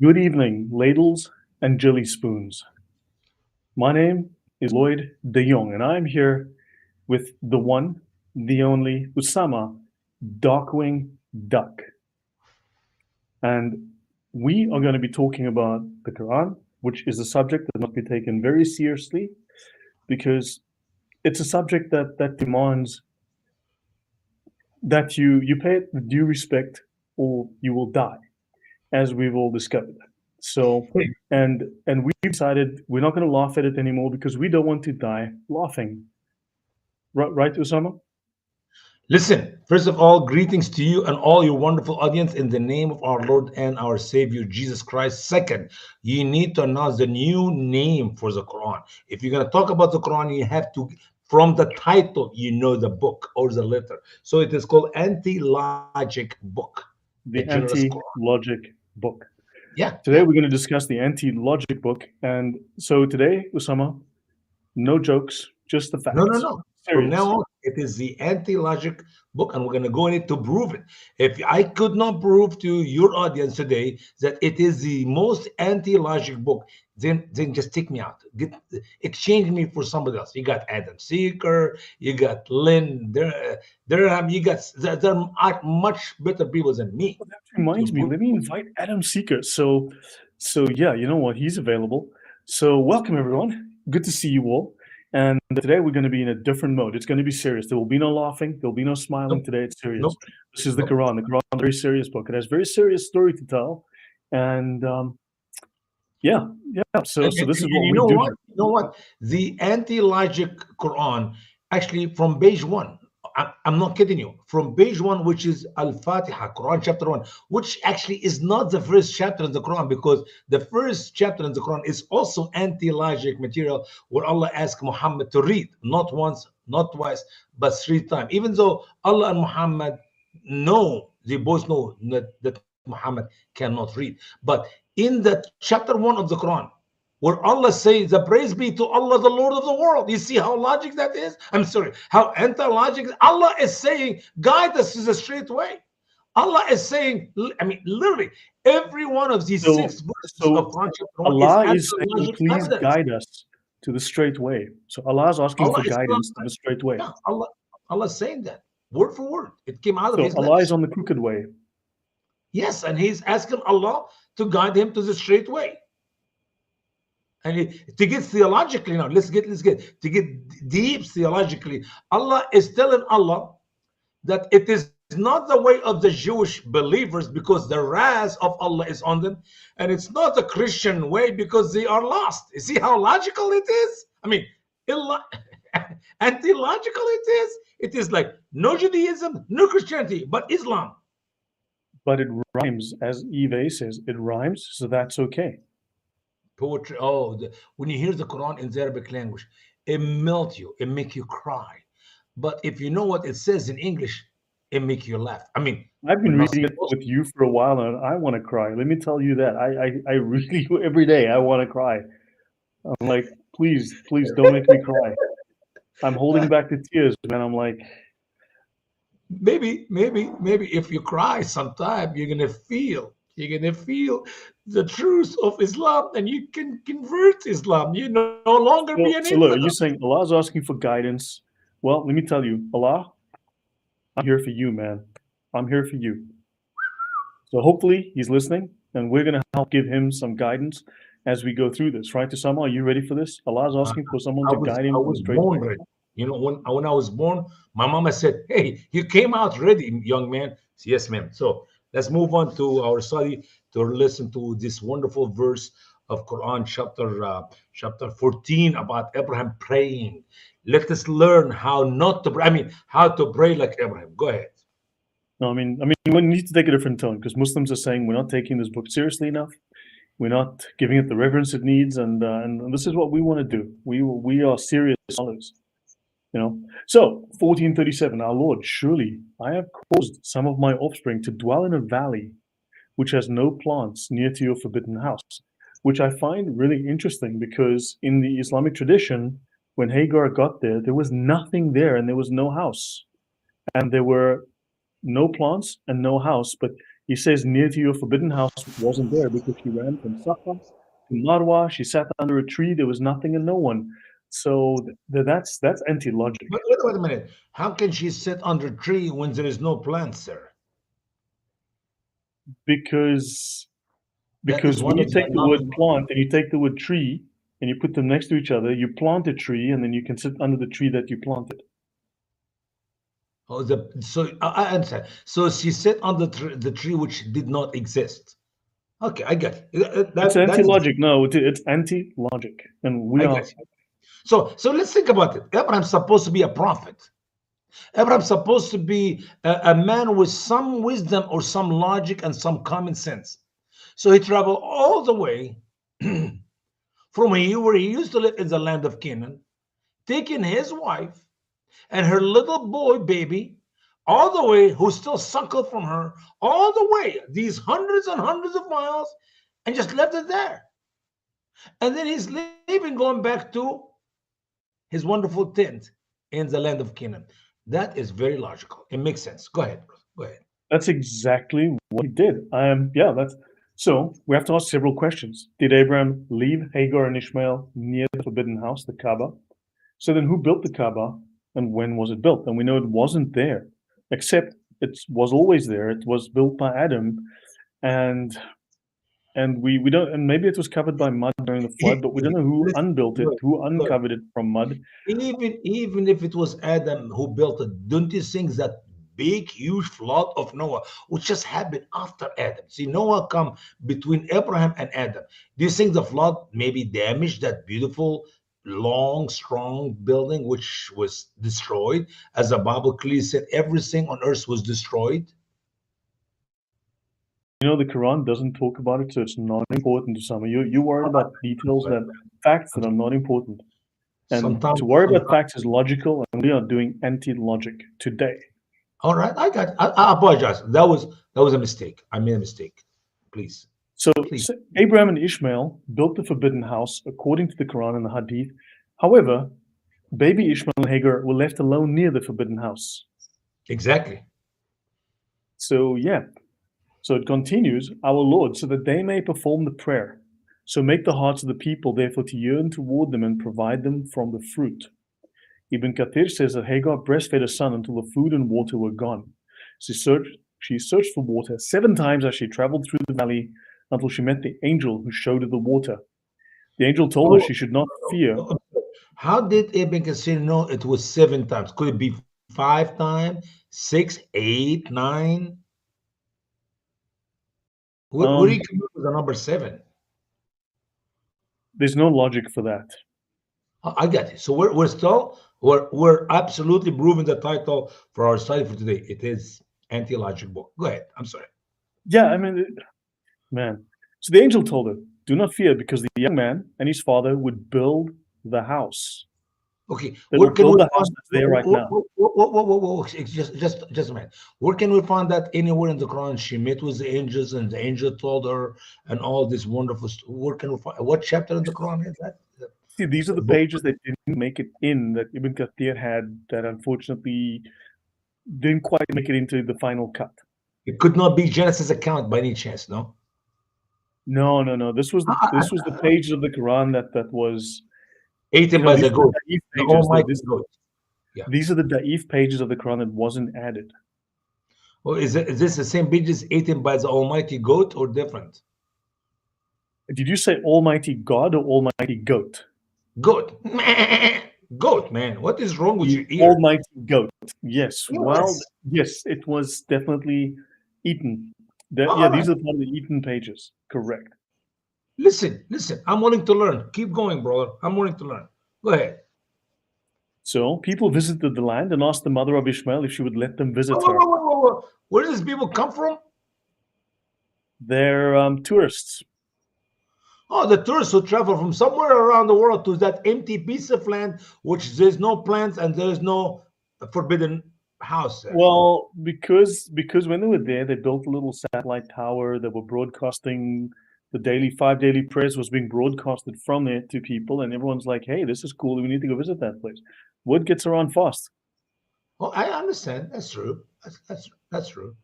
Good evening, ladles and jelly spoons. My name is Lloyd de Jong, and I'm here with the one, the only Usama Darkwing Duck. And we are going to be talking about the Quran, which is a subject that must be taken very seriously because it's a subject that demands that you pay it the due respect or you will die, as we've all discovered. So, and we decided we're not going to laugh at it anymore because we don't want to die laughing. Right, Usama? Listen, first of all, greetings to you and all your wonderful audience in the name of our Lord and our Savior Jesus Christ. Second, you need to announce the new name for the Quran. If you're going to talk about the Quran, you have to, from the title, you know the book or the letter. So it is called Anti-Logic Book. The anti-logic book. Yeah. Today we're going to discuss the anti-logic book, and so today, Usama, no jokes, just the facts. No. From now on, it is the anti-logic book, and we're going to go in it to prove it. If I could not prove to your audience today that it is the most anti-logic book, then just take me out. Exchange me for somebody else. You got Adam Seeker, you got Lynn Durham, there are much better people than me. Well, that reminds me, let me invite Adam Seeker. So yeah, you know what? He's available. So welcome everyone. Good to see you all. And today we're going to be in a different mode. It's going to be serious. There will be no laughing. There will be no smiling. Nope. Today it's serious. Nope. This is the Quran. The Quran is a very serious book. It has a very serious story to tell. And yeah. So this is what we do. You know what? The anti-logic Quran, actually from page 1, I'm not kidding you, from page 1, which is Al-Fatiha, Quran chapter 1, which actually is not the first chapter in the Quran, because the first chapter in the Quran is also anti-logic material, where Allah asked Muhammad to read, not once, not twice, but 3 times. Even though Allah and Muhammad they both know that Muhammad cannot read. But in the chapter 1 of the Quran, where Allah says, the praise be to Allah, the Lord of the world. You see how logic that is? I'm sorry, how anti-logic. Allah is saying, guide us to the straight way. Allah is saying, I mean, literally, every one of these 6 verses of Quran chapter 1 Allah is saying, please guide us to the straight way. So Allah is asking for guidance to the straight way. Yeah, Allah is saying that, word for word. It came out of his Allah lips. is on the crooked way. Yes, and he's asking Allah to guide him to the straight way. And to get theologically now, let's get to get deep theologically. Allah is telling Allah that it is not the way of the Jewish believers because the wrath of Allah is on them, and it's not the Christian way because they are lost. You see how logical it is? I mean, anti-logical it is. It is like no Judaism, no Christianity, but Islam. But it rhymes, as Eve says, it rhymes, so that's okay. Poetry. When you hear the Quran in the Arabic language, it melts you, it makes you cry. But if you know what it says in English, it makes you laugh. I mean, I've been reading it with you for a while, and I want to cry. Let me tell you that I really every day I want to cry. I'm like, please don't make me cry. I'm holding back the tears, man. I'm like, maybe if you cry sometime, you're gonna feel the truth of Islam, and you can convert Islam. You no longer be an infidel. So look, you're saying Allah's asking for guidance. Well, let me tell you, Allah, I'm here for you, man. I'm here for you. So hopefully he's listening, and we're going to help give him some guidance as we go through this. Right, Usama, are you ready for this? Allah's asking for someone to guide him to the straight way. You know, when I was born, my mama said, "Hey, you came out ready, young man." Yes, ma'am. So let's move on to our study to listen to this wonderful verse of Quran, chapter 14, about Abraham praying. Let us learn how not to pray. I mean, how to pray like Abraham. Go ahead. No, I mean, we need to take a different tone because Muslims are saying we're not taking this book seriously enough. We're not giving it the reverence it needs, and this is what we want to do. We are serious scholars. You know, so 1437, our Lord, surely I have caused some of my offspring to dwell in a valley which has no plants near to your forbidden house, which I find really interesting because in the Islamic tradition, when Hagar got there was nothing there and there was no house, and there were no plants and no house, but He says, near to your forbidden house wasn't there because she ran from Safa to Marwa. She sat under a tree. There was nothing and no one. So that's anti-logic. But wait a minute. How can she sit under a tree when there is no plants, sir? Because That is when one you of the take the word plant and you take the word tree and you put them next to each other, you plant a tree and then you can sit under the tree that you planted. Oh, so I understand. So she sat on the tree which did not exist. Okay, I get it. It's That is, anti-logic. No, it's anti-logic, and we I are. get it. So let's think about it. Abraham's supposed to be a prophet. Abraham's supposed to be a man with some wisdom or some logic and some common sense. So he traveled all the way from here where he used to live in the land of Canaan, taking his wife and her little boy baby all the way, who still suckled from her, all the way, these hundreds and hundreds of miles, and just left it there. And then he's leaving, going back to his wonderful tent in the land of Canaan. That is very logical. It makes sense. Go ahead. Go ahead. That's exactly what he did. Yeah, that's so. We have to ask several questions. Did Abraham leave Hagar and Ishmael near the forbidden house, the Kaaba? So then, who built the Kaaba, and when was it built? And we know it wasn't there, except it was always there. It was built by Adam, and we don't, and maybe it was covered by mud during the flood, but we don't know who Listen, unbuilt it, look, who look. uncovered it from mud. Even if it was Adam who built it, don't you think that big, huge flood of Noah, which just happened after Adam? See, Noah come between Abraham and Adam. Do you think the flood maybe damaged that beautiful, long, strong building which was destroyed? As the Bible clearly said, everything on earth was destroyed. You know, the Quran doesn't talk about it, so it's not important to some. You worry about details, that facts that are not important. And to worry about facts is logical, and we are doing anti-logic today. All right, I got it. I apologize. That was a mistake. I made a mistake. Please. So Abraham and Ishmael built the forbidden house according to the Quran and the Hadith. However, baby Ishmael and Hagar were left alone near the forbidden house. Exactly. So yeah. So it continues, our Lord, so that they may perform the prayer. So make the hearts of the people therefore to yearn toward them and provide them from the fruit. Ibn Kathir says that Hagar breastfed a son until the food and water were gone. She searched for water 7 times as she traveled through the valley until she met the angel who showed her the water. The angel told her she should not fear. How did Ibn Kathir know it was 7 times? Could it be 5 times, 6, 8, 9? Where do you come up with the number 7? There's no logic for that. I get it. So we're absolutely proving the title for our study for today. It is anti-logic book. Go ahead. I'm sorry. Yeah, I mean, man. So the angel told her, "Do not fear, because the young man and his father would build the house." Okay, they where would can build we the house that's there right now. Just a minute. Where can we find that anywhere in the Quran? She met with the angels, and the angel told her, and all this wonderful. Where can we find? What chapter in the Quran is that? See, these are the pages that didn't make it in, that Ibn Kathir had, that unfortunately didn't quite make it into the final cut. It could not be Genesis account by any chance, no? No. This was the pages of the Quran that was eaten by the goat. The almighty goat. Yeah. These are the da'if pages of the Quran that wasn't added. Well, is this the same pages eaten by the almighty goat or different? Did you say almighty God or almighty goat? Goat. Goat, man. What is wrong with your ear? Almighty goat. Yes. Well, yes, it was definitely eaten. Yeah, these are part of the eaten pages. Correct. Listen. I'm willing to learn. Keep going, brother. I'm willing to learn. Go ahead. So people visited the land and asked the mother of Ishmael if she would let them visit her. Where do these people come from? They're tourists. Oh, the tourists who travel from somewhere around the world to that empty piece of land, which there's no plants and there's no forbidden house there. Well, because when they were there, they built a little satellite tower. They were broadcasting the 5 daily prayers was being broadcasted from there to people, and everyone's like, "Hey, this is cool. We need to go visit that place." Word gets around fast. Well, I understand. That's true. That's true.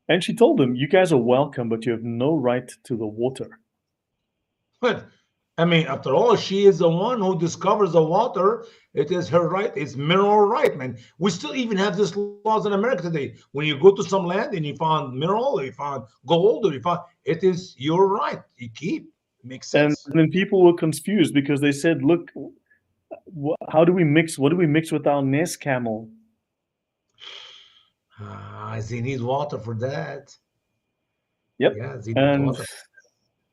And she told them, "You guys are welcome, but you have no right to the water." But I mean, after all, she is the one who discovers the water. It is her right. It's mineral right, man. We still even have these laws in America today. When you go to some land and you found mineral, or you found gold, or you found, it is your right. You keep. Makes And sense. then people were confused because they said, "Look, how do we mix? What do we mix with our nest camel?" They need water for that. Yep. Yeah, they need And water.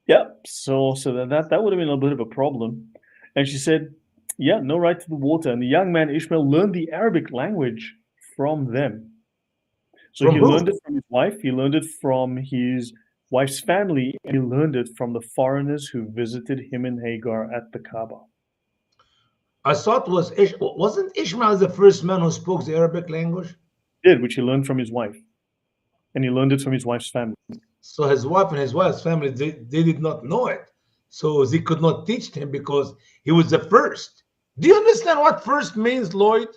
yeah, so that would have been a bit of a problem. And she said, "Yeah, no right to the water." And the young man Ishmael learned the Arabic language from them. So From he who? learned it from his wife, he learned it from his wife's family, and he learned it from the foreigners who visited him and Hagar at the Kaaba. I thought was wasn't Ishmael the first man who spoke the Arabic language? He did, which he learned from his wife, and he learned it from his wife's family. So his wife and his wife's family, they did not know it. So they could not teach him because he was the first. Do you understand what first means, Lloyd?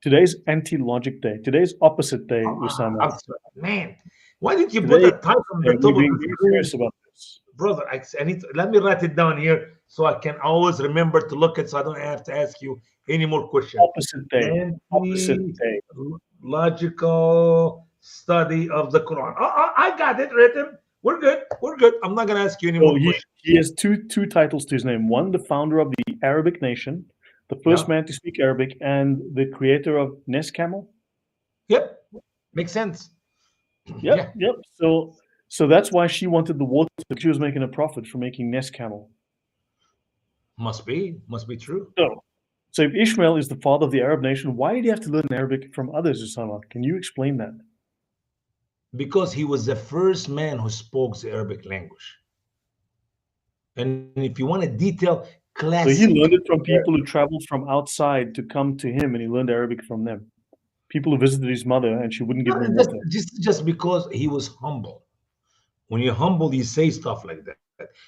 Today's anti-logic day. Today's opposite day, Usama. I'm sorry, man. Why did you put Today, that title on hey, the we're top of being the very screen? serious about this. Brother, I need to, let me write it down here so I can always remember to look at so I don't have to ask you any more questions. Opposite day. Opposite day. Anti-logical study of the Quran. I got it written. We're good. We're good. I'm not going to ask you any So more questions. he has two titles to his name. One, the founder of the Arabic nation, the first Yeah. man to speak Arabic, and the creator of Nest Camel. Yep. Makes sense. Yep, Yeah. yep. So that's why she wanted the water. She was making a profit from making Nest Camel. Must be. Must be true. So if Ishmael is the father of the Arab nation, why did he have to learn Arabic from others, Usama? Can you explain that? Because he was the first man who spoke the Arabic language. And if you want a detail, So he classic. learned it from people who traveled from outside to come to him, and he learned Arabic from them. People who visited his mother, and she wouldn't give them water. Just because he was humble. When you're humble, you say stuff like that.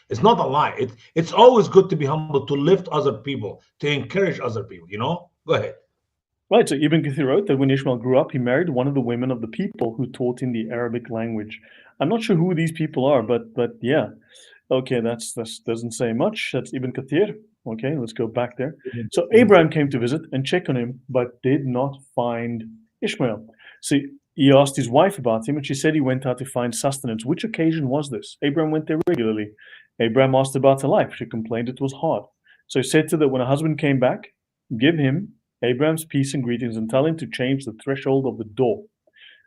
It's not a lie. It's always good to be humble, to lift other people, to encourage other people, you know? Go ahead. Right, so Ibn Kathir wrote that when Ishmael grew up, he married one of the women of the people who taught him the Arabic language. I'm not sure who these people are, but yeah. Okay, that's doesn't say much. That's Ibn Kathir. Okay, let's go back there. So Abraham came to visit and check on him, but did not find Ishmael. So he asked his wife about him, and she said he went out to find sustenance. Which occasion was this? Abraham went there regularly. Abraham asked about her life. She complained it was hard. So he said to her that when her husband came back, give him Abraham's peace and greetings and tell him to change the threshold of the door.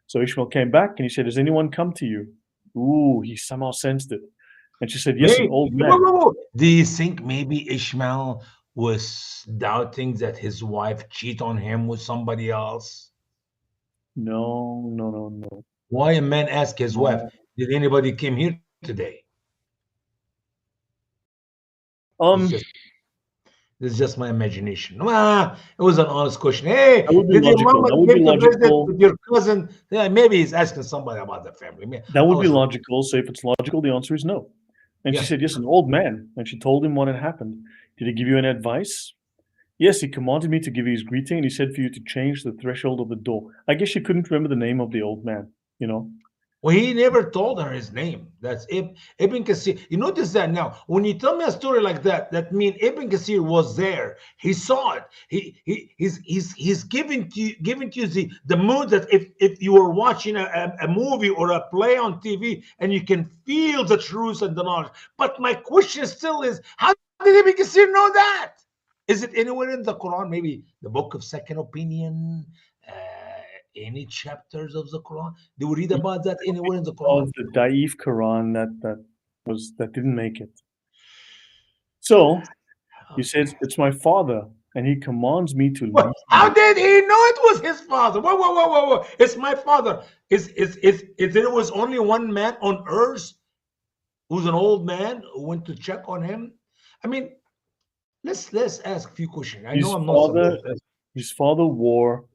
So Ishmael came back and he said, has anyone come to you? Ooh, he somehow sensed it. And she said, yes, an Maybe, old man. whoa. Do you think maybe Ishmael was doubting that his wife cheat on him with somebody else? No. Why a man ask his wife, No. did anybody came here today? It's Um, just this is just my imagination. It was an honest question. Hey, that would be did your logical. mama That would be came to visit logical. with your cousin? Yeah, maybe he's asking somebody about the family. That I would be was wrong. logical. So if it's logical, the answer is no. And she Yeah. said, yes, an old man. And she told him what had happened. Did he give you any advice? Yes, he commanded me to give you his greeting, and he said for you to change the threshold of the door. I guess she couldn't remember the name of the old man, you know? Well, he never told her his name. That's Ibn Kathir. You notice that now. When you tell me a story like that, that means Ibn Kathir was there. He saw it. He's giving to you the mood that if you were watching a movie or a play on TV and you can feel the truth and the knowledge. But my question still is, how did Ibn Kathir know that? Is it anywhere in the Quran? Maybe the Book of Second Opinion. Any chapters of the Quran? Do we read about that anywhere in the Quran? Of the Daif Quran that didn't make it. So he says, it's my father, and he commands me to leave How you. did he know it was his father? Whoa. It's my father. Is there was only one man on earth who's an old man who went to check on him? I mean, let's ask a few questions. I know His I'm not father, supposed to ask. his father wore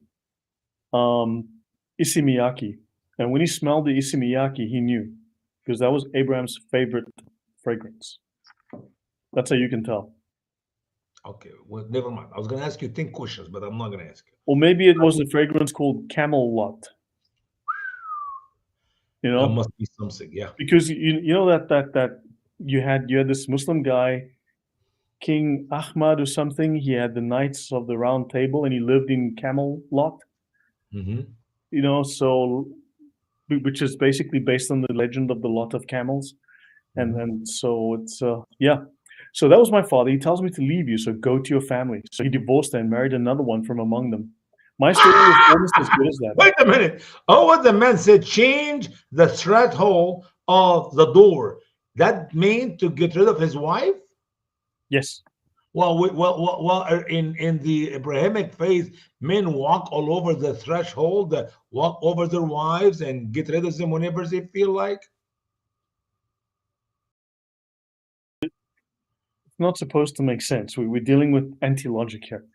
isimiyaki, and when he smelled the isimiyaki, he knew, because that was Abraham's favorite fragrance. That's how you can tell. Okay, well, never mind. I was going to ask you 10 questions, but I'm not going to ask you. Or maybe it was a fragrance called Camelot. You That know, must be something, yeah. because you know that you had this Muslim guy, King Ahmad or something. He had the Knights of the Round Table, and he lived in Camelot. Hmm. You know, so which is basically based on the legend of the Lot of Camels, Hmm. and so it's yeah. So that was my father. He tells me to leave you, so go to your family. So he divorced her and married another one from among them. My story was almost as good as that. Wait a minute. Oh, what the man said, change the threshold of the door. That mean to get rid of his wife? Yes. In the Abrahamic faith, men walk all over the threshold, walk over their wives, and get rid of them whenever they feel like. It's not supposed to make sense. We're dealing with anti-logic here.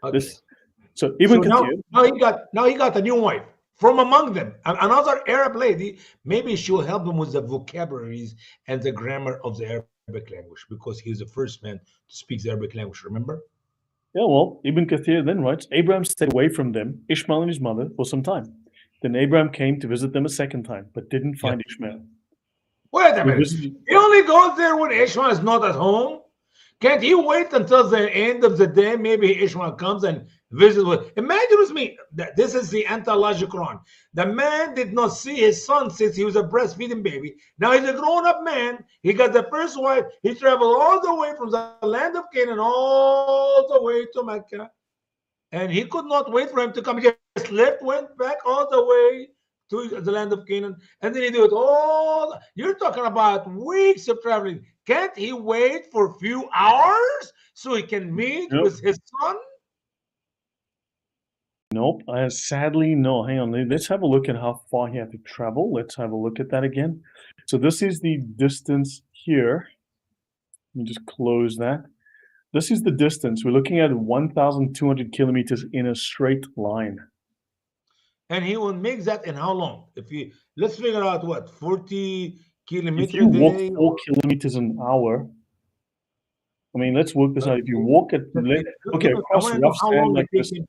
Okay. This so Ibn So Kathir. now he got a new wife from among them, another Arab lady. Maybe she will help him with the vocabularies and the grammar of the Arabic language because he was the first man to speak the Arabic language. Remember? Yeah, well, Ibn Kathir then writes, Abraham stayed away from them, Ishmael and his mother, for some time. Then Abraham came to visit them a second time, but didn't Yeah. find Ishmael. Wait a So he minute. visited, He only goes there when Ishmael is not at home. Can't he wait until the end of the day? Maybe Ishmael comes and visits with. Imagine with me that this is the anti-logic Quran. The man did not see his son since he was a breastfeeding baby. Now he's a grown-up man. He got the first wife. He traveled all the way from the land of Canaan all the way to Mecca, and he could not wait for him to come. He just left, went back all the way to the land of Canaan, and then he did it all. You're talking about weeks of traveling. Can't he wait for a few hours so he can meet nope, with his son? nope. Sadly, no. Hang on. Let's have a look at how far he had to travel. Let's have a look at that again. So this is the distance here. Let me just close that. This is the distance. We're looking at 1,200 kilometers in a straight line. And he will make that in how long? If he let's figure out what 40 If kilometer you a walk day. 4 kilometers an hour, I mean, let's work this out. If you walk at, okay, I across want to know rough how sand long like it this, takes him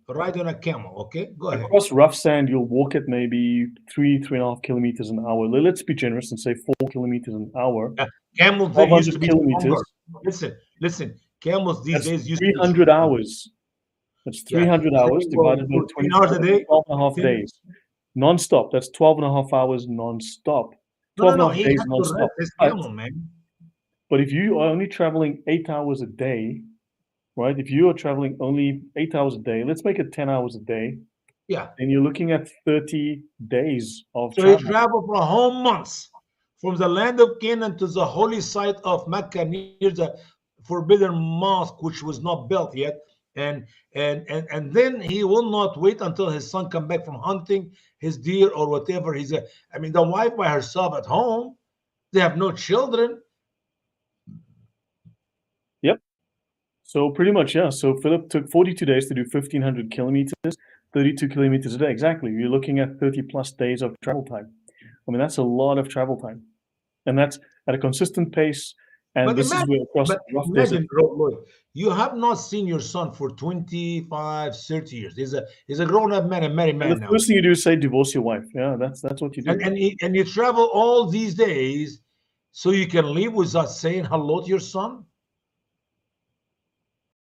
to ride on a camel. Okay, go ahead. across rough sand, you'll walk at maybe 3.5 kilometers an hour. Let's be generous and say 4 kilometers an hour. Camels they used 1,200 to be kilometers. stronger. Listen. Camels these That's days used to be 300 hours. That's yeah. 300 Say, hours well, divided by 14 hours 24. a That's day. 12 and a half 10 days. Non-stop. That's 12 and a half hours non-stop. No, 12 no, and a no. half He days had to non-stop. rest his But, camel, man. but if you are only traveling 8 hours a day, right? If you are traveling only 8 hours a day, let's make it 10 hours a day, Yeah. then you're looking at 30 days of So he travel. traveled for a whole month from the land of Canaan to the holy site of Mecca near the forbidden mosque, which was not built yet. And then he will not wait until his son come back from hunting his deer or whatever. I mean, the wife by herself at home. They have no children. Yep. So pretty much, yeah. So Philip took 42 days to do 1,500 kilometers, 32 kilometers a day. Exactly. You're looking at 30 plus days of travel time. I mean, that's a lot of travel time. And that's at a consistent pace. And But this is where across rough desert. imagine, Lloyd, you have not seen your son for 25, 30 years. He's a grown-up man, a married And the man now. first thing you do is say divorce your wife. Yeah, that's what you do. And you travel all these days so you can leave without saying hello to your son?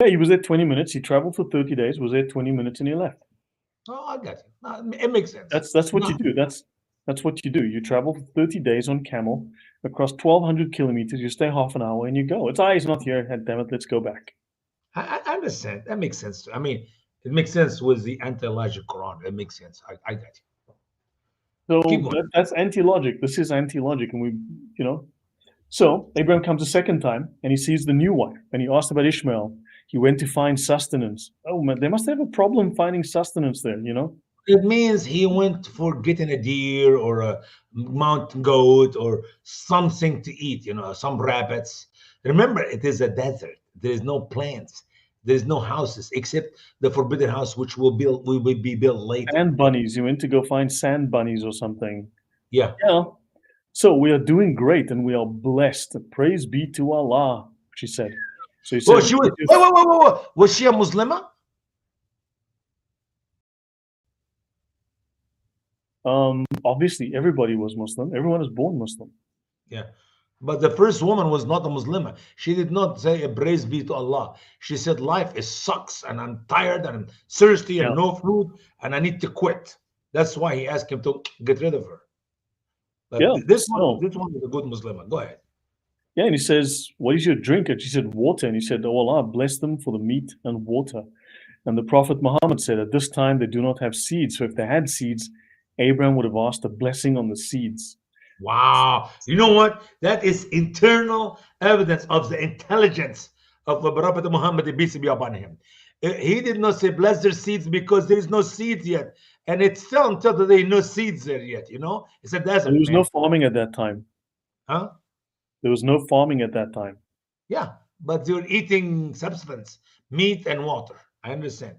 Yeah, he was there 20 minutes. He traveled for 30 days, was there 20 minutes, and he left. Oh, I got you. It makes sense. That's what No, you do. That's what you do. You travel for 30 days on camel across 1,200 kilometers. You stay half an hour and you go. It's he's not here. Damn it, let's go back. I understand. That makes sense. I mean, it makes sense with the anti-logic Quran. It makes sense. I got you. Keep So going. that's anti-logic. This is anti-logic, and we. So Abraham comes a second time, and he sees the new wife, and he asked about Ishmael. He went to find sustenance. Oh man, they must have a problem finding sustenance there. It means he went for getting a deer or a mountain goat or something to eat, some rabbits. Remember, it is a desert. There is no plants. There is no houses except the forbidden house, which will be built later. Sand bunnies. He went to go find sand bunnies or something. Yeah. Yeah. So we are doing great, and we are blessed. Praise be to Allah, she said. So he said, Oh, she was. Wait. Was she a Muslimah? Obviously, everybody was Muslim. Everyone is born Muslim. Yeah. But the first woman was not a Muslimah. She did not say a praise be to Allah. She said, life is sucks and I'm tired and I'm thirsty and Yeah. no food and I need to quit. That's why he asked him to get rid of her. But Yeah. this So, one is a good Muslimah. Go ahead. yeah, and he says, "What is your drink?" And she said, "Water." And he said, "Oh Allah, bless them for the meat and water." And the Prophet Muhammad said, "At this time they do not have seeds. So if they had seeds, Abraham would have asked a blessing on the seeds." Wow. You know what? That is internal evidence of the intelligence of the Prophet Muhammad, peace be upon him. He did not say bless their seeds because there is no seeds yet. And it's still until today, no seeds there yet, you know? It's a There desert, was no man. farming at that time. Huh? There was no farming at that time. Yeah. But they were eating substance, meat and water. I understand.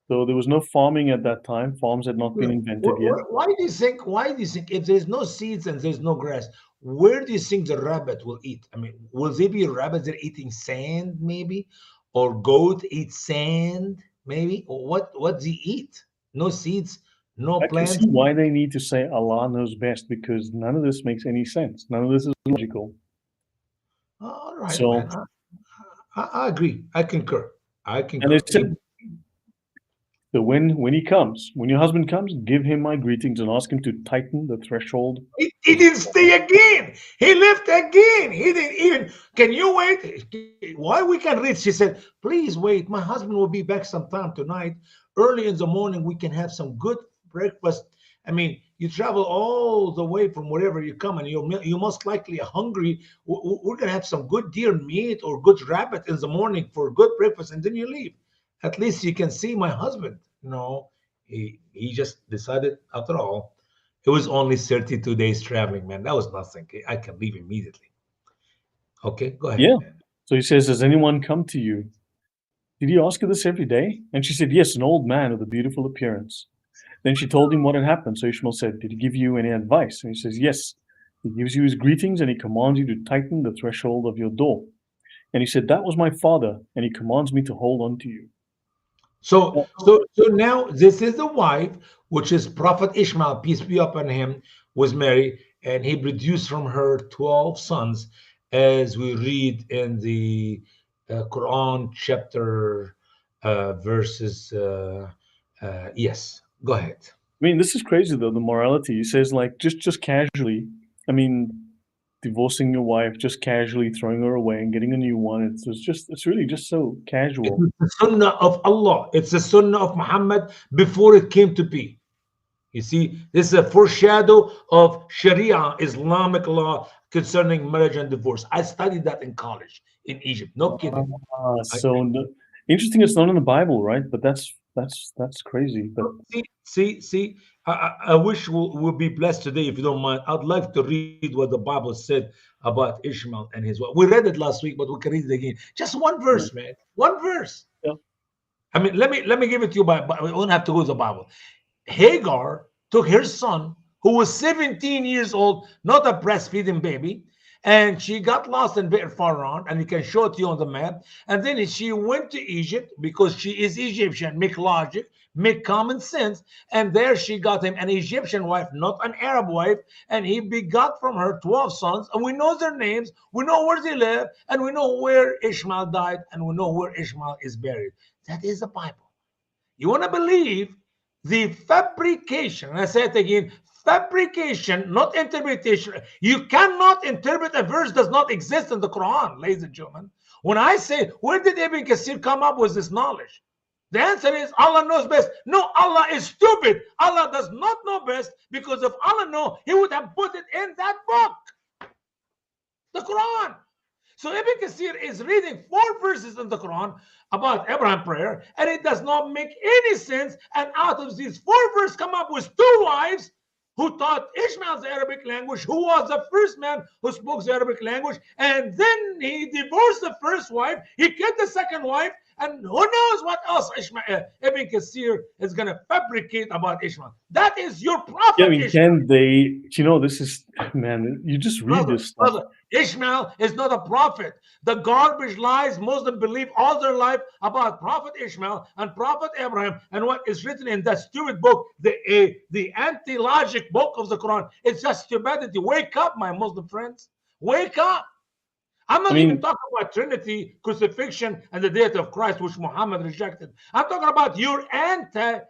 So there was no farming at that time. Farms had not been invented yet. Why do you think? Why do you think if there's no seeds and there's no grass, where do you think the rabbit will eat? I mean, will they be rabbits that are eating sand, maybe, or goat eat sand, maybe? Or what do they eat? No seeds, no I can plants. see why they need to say Allah knows best, because none of this makes any sense. None of this is logical. All right, So, man. I agree. I concur. I and concur. they said, so when he comes, when your husband comes, give him my greetings and ask him to tighten the threshold. He didn't stay again. He left again. He didn't even. Can you wait? Why we can read? She said, please wait. My husband will be back sometime tonight. Early in the morning, we can have some good breakfast. I mean, you travel all the way from wherever you come, and you most likely are hungry. We're gonna have some good deer meat or good rabbit in the morning for good breakfast, and then you leave. At least you can see my husband. No, he just decided after all. It was only 32 days traveling, man. That was nothing. I can leave immediately. Okay, go ahead, Yeah. man. So he says, has anyone come to you? Did you ask her this every day? And she said, yes, an old man with a beautiful appearance. Then she told him what had happened. So Ishmael said, did he give you any advice? And he says, yes. He gives you his greetings and he commands you to tighten the threshold of your door. And he said, that was my father, and he commands me to hold on to you. So now this is the wife, which is Prophet Ishmael, peace be upon him, was married, and he produced from her 12 sons, as we read in the Quran chapter verses. Yes, go ahead. I mean, this is crazy though, the morality. He says, like, just casually, I mean, divorcing your wife, just casually throwing her away and getting a new one. It's really just so casual. It's the sunnah of Allah. It's the sunnah of Muhammad before it came to be. You see, this is a foreshadow of Sharia, Islamic law concerning marriage and divorce. I studied that in college in Egypt. No kidding. Interesting. It's not in the Bible, right? But that's crazy. But See. I wish we'll be blessed today, if you don't mind. I'd like to read what the Bible said about Ishmael and his wife. We read it last week, but we can read it again. Just one verse, man. One verse. yeah. I mean, let me give it to you by we don't have to go to the Bible. Hagar took her son, who was 17 years old, not a breastfeeding baby, and she got lost in Be'er Faran, and you can show it to you on the map. And then she went to Egypt because she is Egyptian. Make logic, make common sense. And there she got him an Egyptian wife, not an Arab wife. And he begot from her 12 sons. And we know their names, we know where they live, and we know where Ishmael died, and we know where Ishmael is buried. That is the Bible. You want to believe the fabrication, and I say it again, fabrication, not interpretation. You cannot interpret a verse that does not exist in the Quran, ladies and gentlemen. When I say, where did Ibn Kathir come up with this knowledge? The answer is Allah knows best. No, Allah is stupid. Allah does not know best, because if Allah knew, he would have put it in that book, the Quran. So Ibn Kathir is reading 4 verses in the Quran about Abraham prayer, and it does not make any sense. And out of these 4 verses come up with 2 wives who taught Ishmael the Arabic language, who was the first man who spoke the Arabic language, and then he divorced the first wife, he killed the second wife, And who knows what else Ishmael, Ibn Kathir is going to fabricate about Ishmael. That is your Yeah, I prophet, mean, Ishmael. can they, this is, man, you just read this stuff. Brother, Ishmael is not a prophet. The garbage lies Muslims believe all their life about Prophet Ishmael and Prophet Abraham and what is written in that stupid book, the anti-logic book of the Quran. It's just stupidity. Wake up, my Muslim friends. Wake up. I'm I not even mean, talking about Trinity, crucifixion, and the death of Christ, which Muhammad rejected. I'm talking about your anti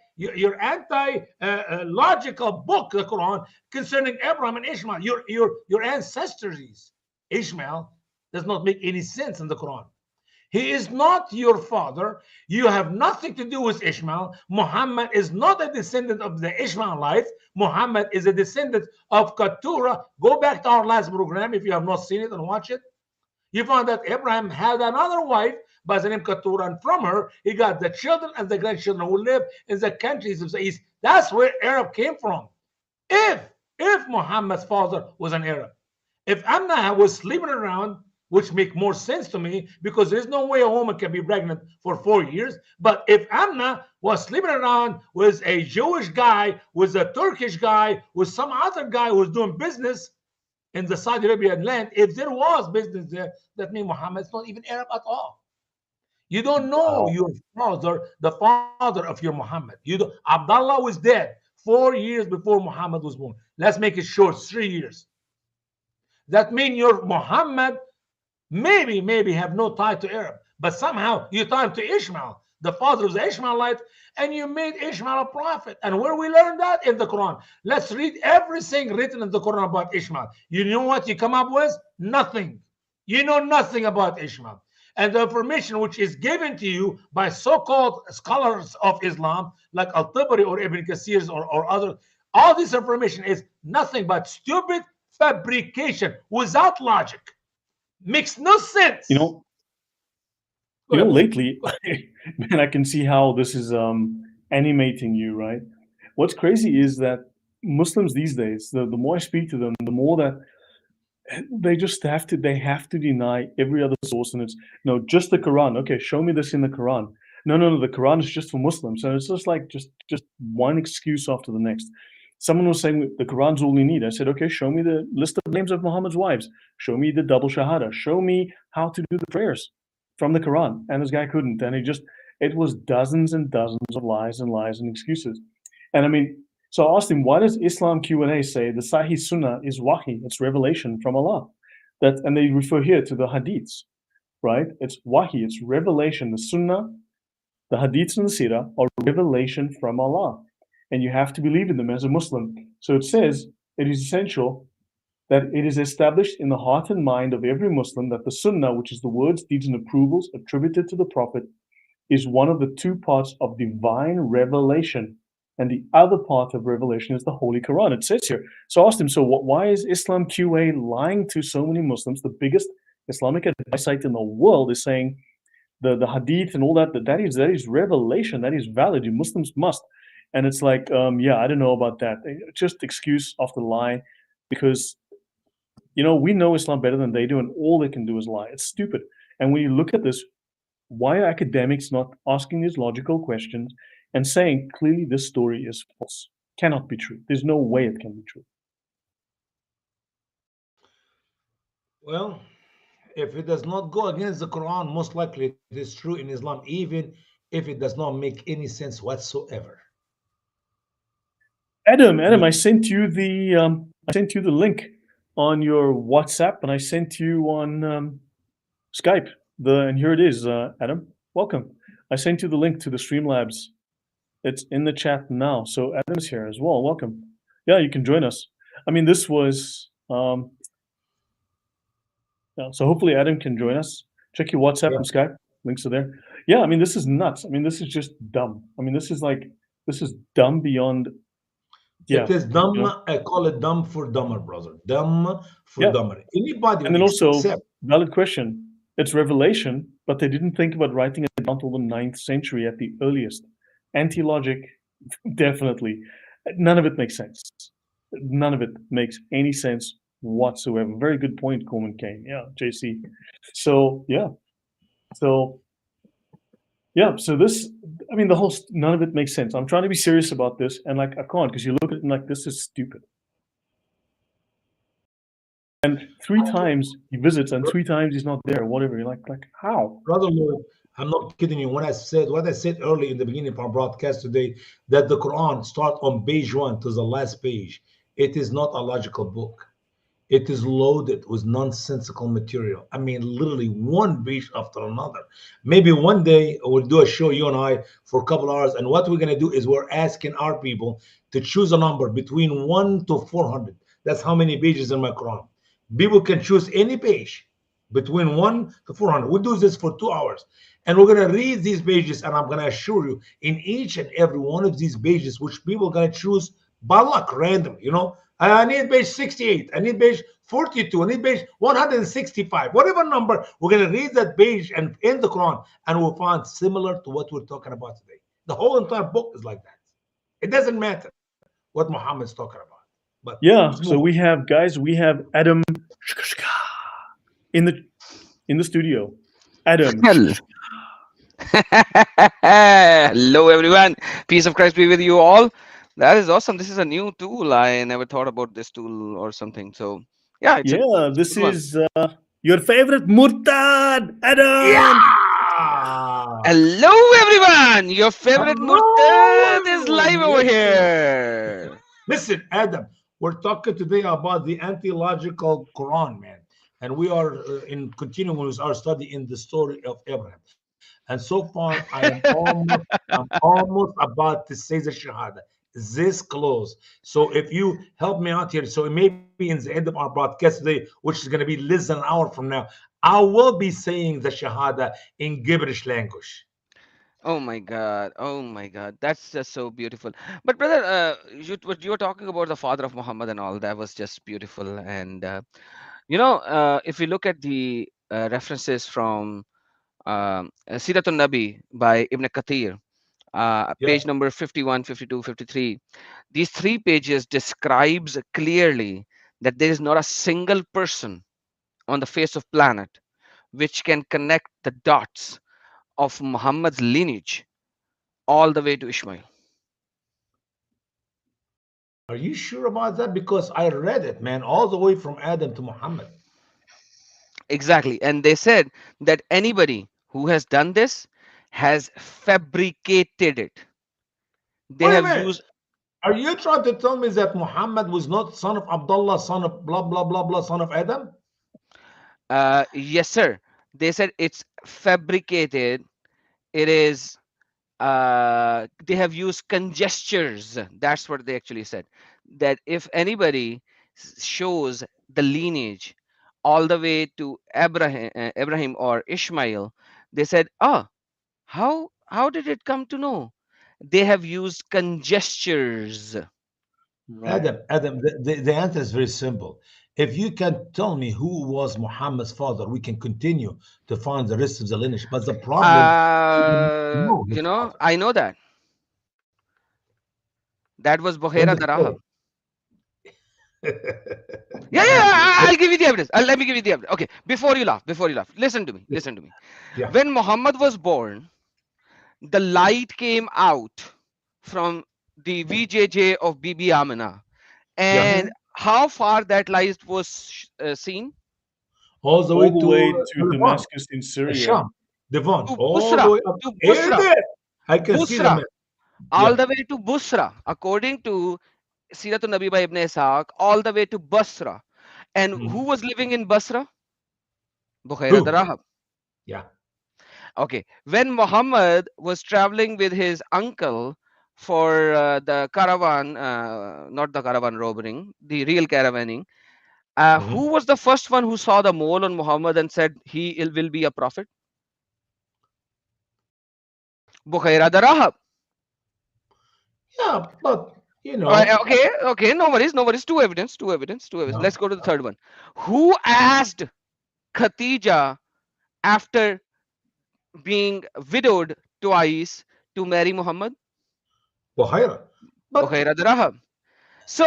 logical book, the Quran, concerning Abraham and Ishmael, your ancestors. Ishmael does not make any sense in the Quran. He is not your father. You have nothing to do with Ishmael. Muhammad is not a descendant of the Ishmaelites. Muhammad is a descendant of Keturah. Go back to our last program if you have not seen it and watch it. You found that Abraham had another wife by the name Keturah, and from her he got the children and the grandchildren who live in the countries of the east. That's where Arab came from. If Muhammad's father was an Arab, if Amna was sleeping around, which make more sense to me because there's no way a woman can be pregnant for 4 years. But if Amna was sleeping around with a Jewish guy, with a Turkish guy, with some other guy who was doing business in the Saudi Arabian land, if there was business there, that means Muhammad's not even Arab at all. You don't know your father, the father of your Muhammad. You don't. Abdullah was dead 4 years before Muhammad was born. Let's make it short, 3 years. That means your Muhammad maybe have no tie to Arab, but somehow you tie him to Ishmael, the father of the Ishmaelite, and you made Ishmael a prophet. And where we learn that? In the Quran. Let's read everything written in the Quran about Ishmael. You know what you come up with? Nothing. You know nothing about Ishmael. And the information which is given to you by so-called scholars of Islam, like Al-Tabari or Ibn Kathir or other, all this information is nothing but stupid fabrication without logic. Makes no sense. Lately, man, I can see how this is animating you, right? What's crazy is that Muslims these days, the more I speak to them, the more that they have to deny every other source, and it's no, just the Quran. Okay, show me this in the Quran. No, the Quran is just for Muslims. And it's just like just one excuse after the next. Someone was saying the Quran's all you need. I said, okay, show me the list of names of Muhammad's wives. Show me the double shahada. Show me how to do the prayers from the Quran. And this guy couldn't. And it was dozens and dozens of lies and excuses. And I mean, so I asked him, why does Islam Q&A say the Sahih Sunnah is wahi, it's revelation from Allah? And they refer here to the Hadiths, right? It's wahi, it's revelation. The Sunnah, the Hadiths and the Sirah are revelation from Allah. And you have to believe in them as a Muslim. So it says it is essential that it is established in the heart and mind of every Muslim that the Sunnah, which is the words, deeds, and approvals attributed to the Prophet, is one of the two parts of divine revelation. And the other part of revelation is the Holy Quran. It says here. So I asked him, so why is Islam QA lying to so many Muslims? The biggest Islamic advice site in the world is saying the Hadith and all that is revelation, that is valid. You Muslims must. And it's like, yeah, I don't know about that. Just excuse after lie, because we know Islam better than they do, and all they can do is lie. It's stupid. And when you look at this, why are academics not asking these logical questions and saying clearly this story is false? Cannot be true. There's no way it can be true. Well, if it does not go against the Quran, most likely it is true in Islam, even if it does not make any sense whatsoever. Adam, I sent you the link on your WhatsApp, and I sent you on Skype. And here it is, Adam. Welcome. I sent you the link to the Streamlabs. It's in the chat now. So Adam's here as well. Welcome. Yeah, you can join us. I mean, this was yeah, so hopefully Adam can join us. Check your WhatsApp and Skype. Links are there. Yeah, I mean, this is nuts. I mean, this is just dumb. I mean, this is dumb beyond. Yeah, it is dumb. I call it dumb for dumber, brother. Dumb for dumber. Anybody. And then also, valid question. It's revelation, but they didn't think about writing it down until the 9th century at the earliest. Anti-logic, definitely. None of it makes sense. None of it makes any sense whatsoever. Very good point, Coleman Kane. Yeah, JC. So, yeah. So, Yeah, so this, I mean, the whole, none of it makes sense. I'm trying to be serious about this, and like, I can't, because you look at it and like, this is stupid. And 3 times he visits, and 3 times he's not there, whatever. You're like, how? Brother Lord, I'm not kidding you. When I said what I said early in the beginning of our broadcast today, that the Quran start on page 1 to the last page, it is not a logical book. It is loaded with nonsensical material. I mean, literally one page after another. Maybe one day we'll do a show, you and I, for a couple hours. And what we're going to do is we're asking our people to choose a number between 1 to 400. That's how many pages in my Quran. People can choose any page between 1 to 400. We'll do this for 2 hours. And we're going to read these pages. And I'm going to assure you, in each and every one of these pages, which people are going to choose by luck, random, I need page 68. I need page 42. I need page 165. Whatever number, we're going to read that page and in the Quran, and we'll find similar to what we're talking about today. The whole entire book is like that. It doesn't matter what Muhammad's talking about. But Yeah, so we have, guys, we have Adam in the studio. Adam. Hello, everyone. Peace of Christ be with you all. That is awesome. This is a new tool. I never thought about this tool or something. So, yeah, This is your favorite Murtad, Adam. Yeah. Hello, everyone. Your favorite Murtad is live over here. Listen, Adam, we're talking today about the anti-logical Quran, man. And we are in continuing with our study in the story of Abraham. And so far, I'm almost about to say the Shahada. This close. So if you help me out here, so it may be in the end of our broadcast today, which is going to be less than an hour from now, I will be saying the Shahada in gibberish language. Oh my God. Oh my God. That's just so beautiful. But brother, what you were talking about the father of Muhammad and all, that was just beautiful. And if you look at the references from Siratun Nabi by Ibn Kathir, page Yeah. number 51, 52, 53. These 3 pages describes clearly that there is not a single person on the face of planet which can connect the dots of Muhammad's lineage all the way to Ishmael. Are you sure about that? Because I read it, man, all the way from Adam to Muhammad. Exactly. And they said that anybody who has done this has fabricated it. They Wait a have minute. used Are you trying to tell me that Muhammad was not son of Abdullah, son of blah, blah, blah, blah, son of Adam? yes, sir. They said it's fabricated. It is they have used conjectures. That's what they actually said. That if anybody shows the lineage all the way to Abraham or Ishmael, they said, how did it come to know? They have used conjectures. Right. Adam, the answer is very simple. If you can tell me who was Muhammad's father, we can continue to find the rest of the lineage. But the problem, no, his father. I know that. That was In Buhaira the Darahab. story. I'll give you the evidence. Let me give you the evidence. Okay, before you laugh, listen to me. Yeah. When Muhammad was born, the light came out from the VJJ of Bibi Amina. Yeah. And how far that light was seen? All the way All the way to to Levant, Damascus in Syria. Sham, Levant, To all the Busra. way up. To Here it Busra. is. I can see the Busra. map. All Yeah. the way to Busra. According to Siratul Nabi by Ibn Ishaq, all the way to Basra. And who Mhm. was living in Basra? Bukhaira Who? Darahab. Yeah. Okay. When Muhammad was traveling with his uncle for the caravan, not the caravan robbing, the real caravanning, who Mhm. was the first one who saw the mole on Muhammad and said he will be a prophet? Bukhaira Darahab. Yeah, but you know, Okay, no worries. Two evidence. yeah. Let's go to the third one. Who asked Khatija after being widowed twice to marry Muhammad? Buhaira. But Bukhaira Darahab. So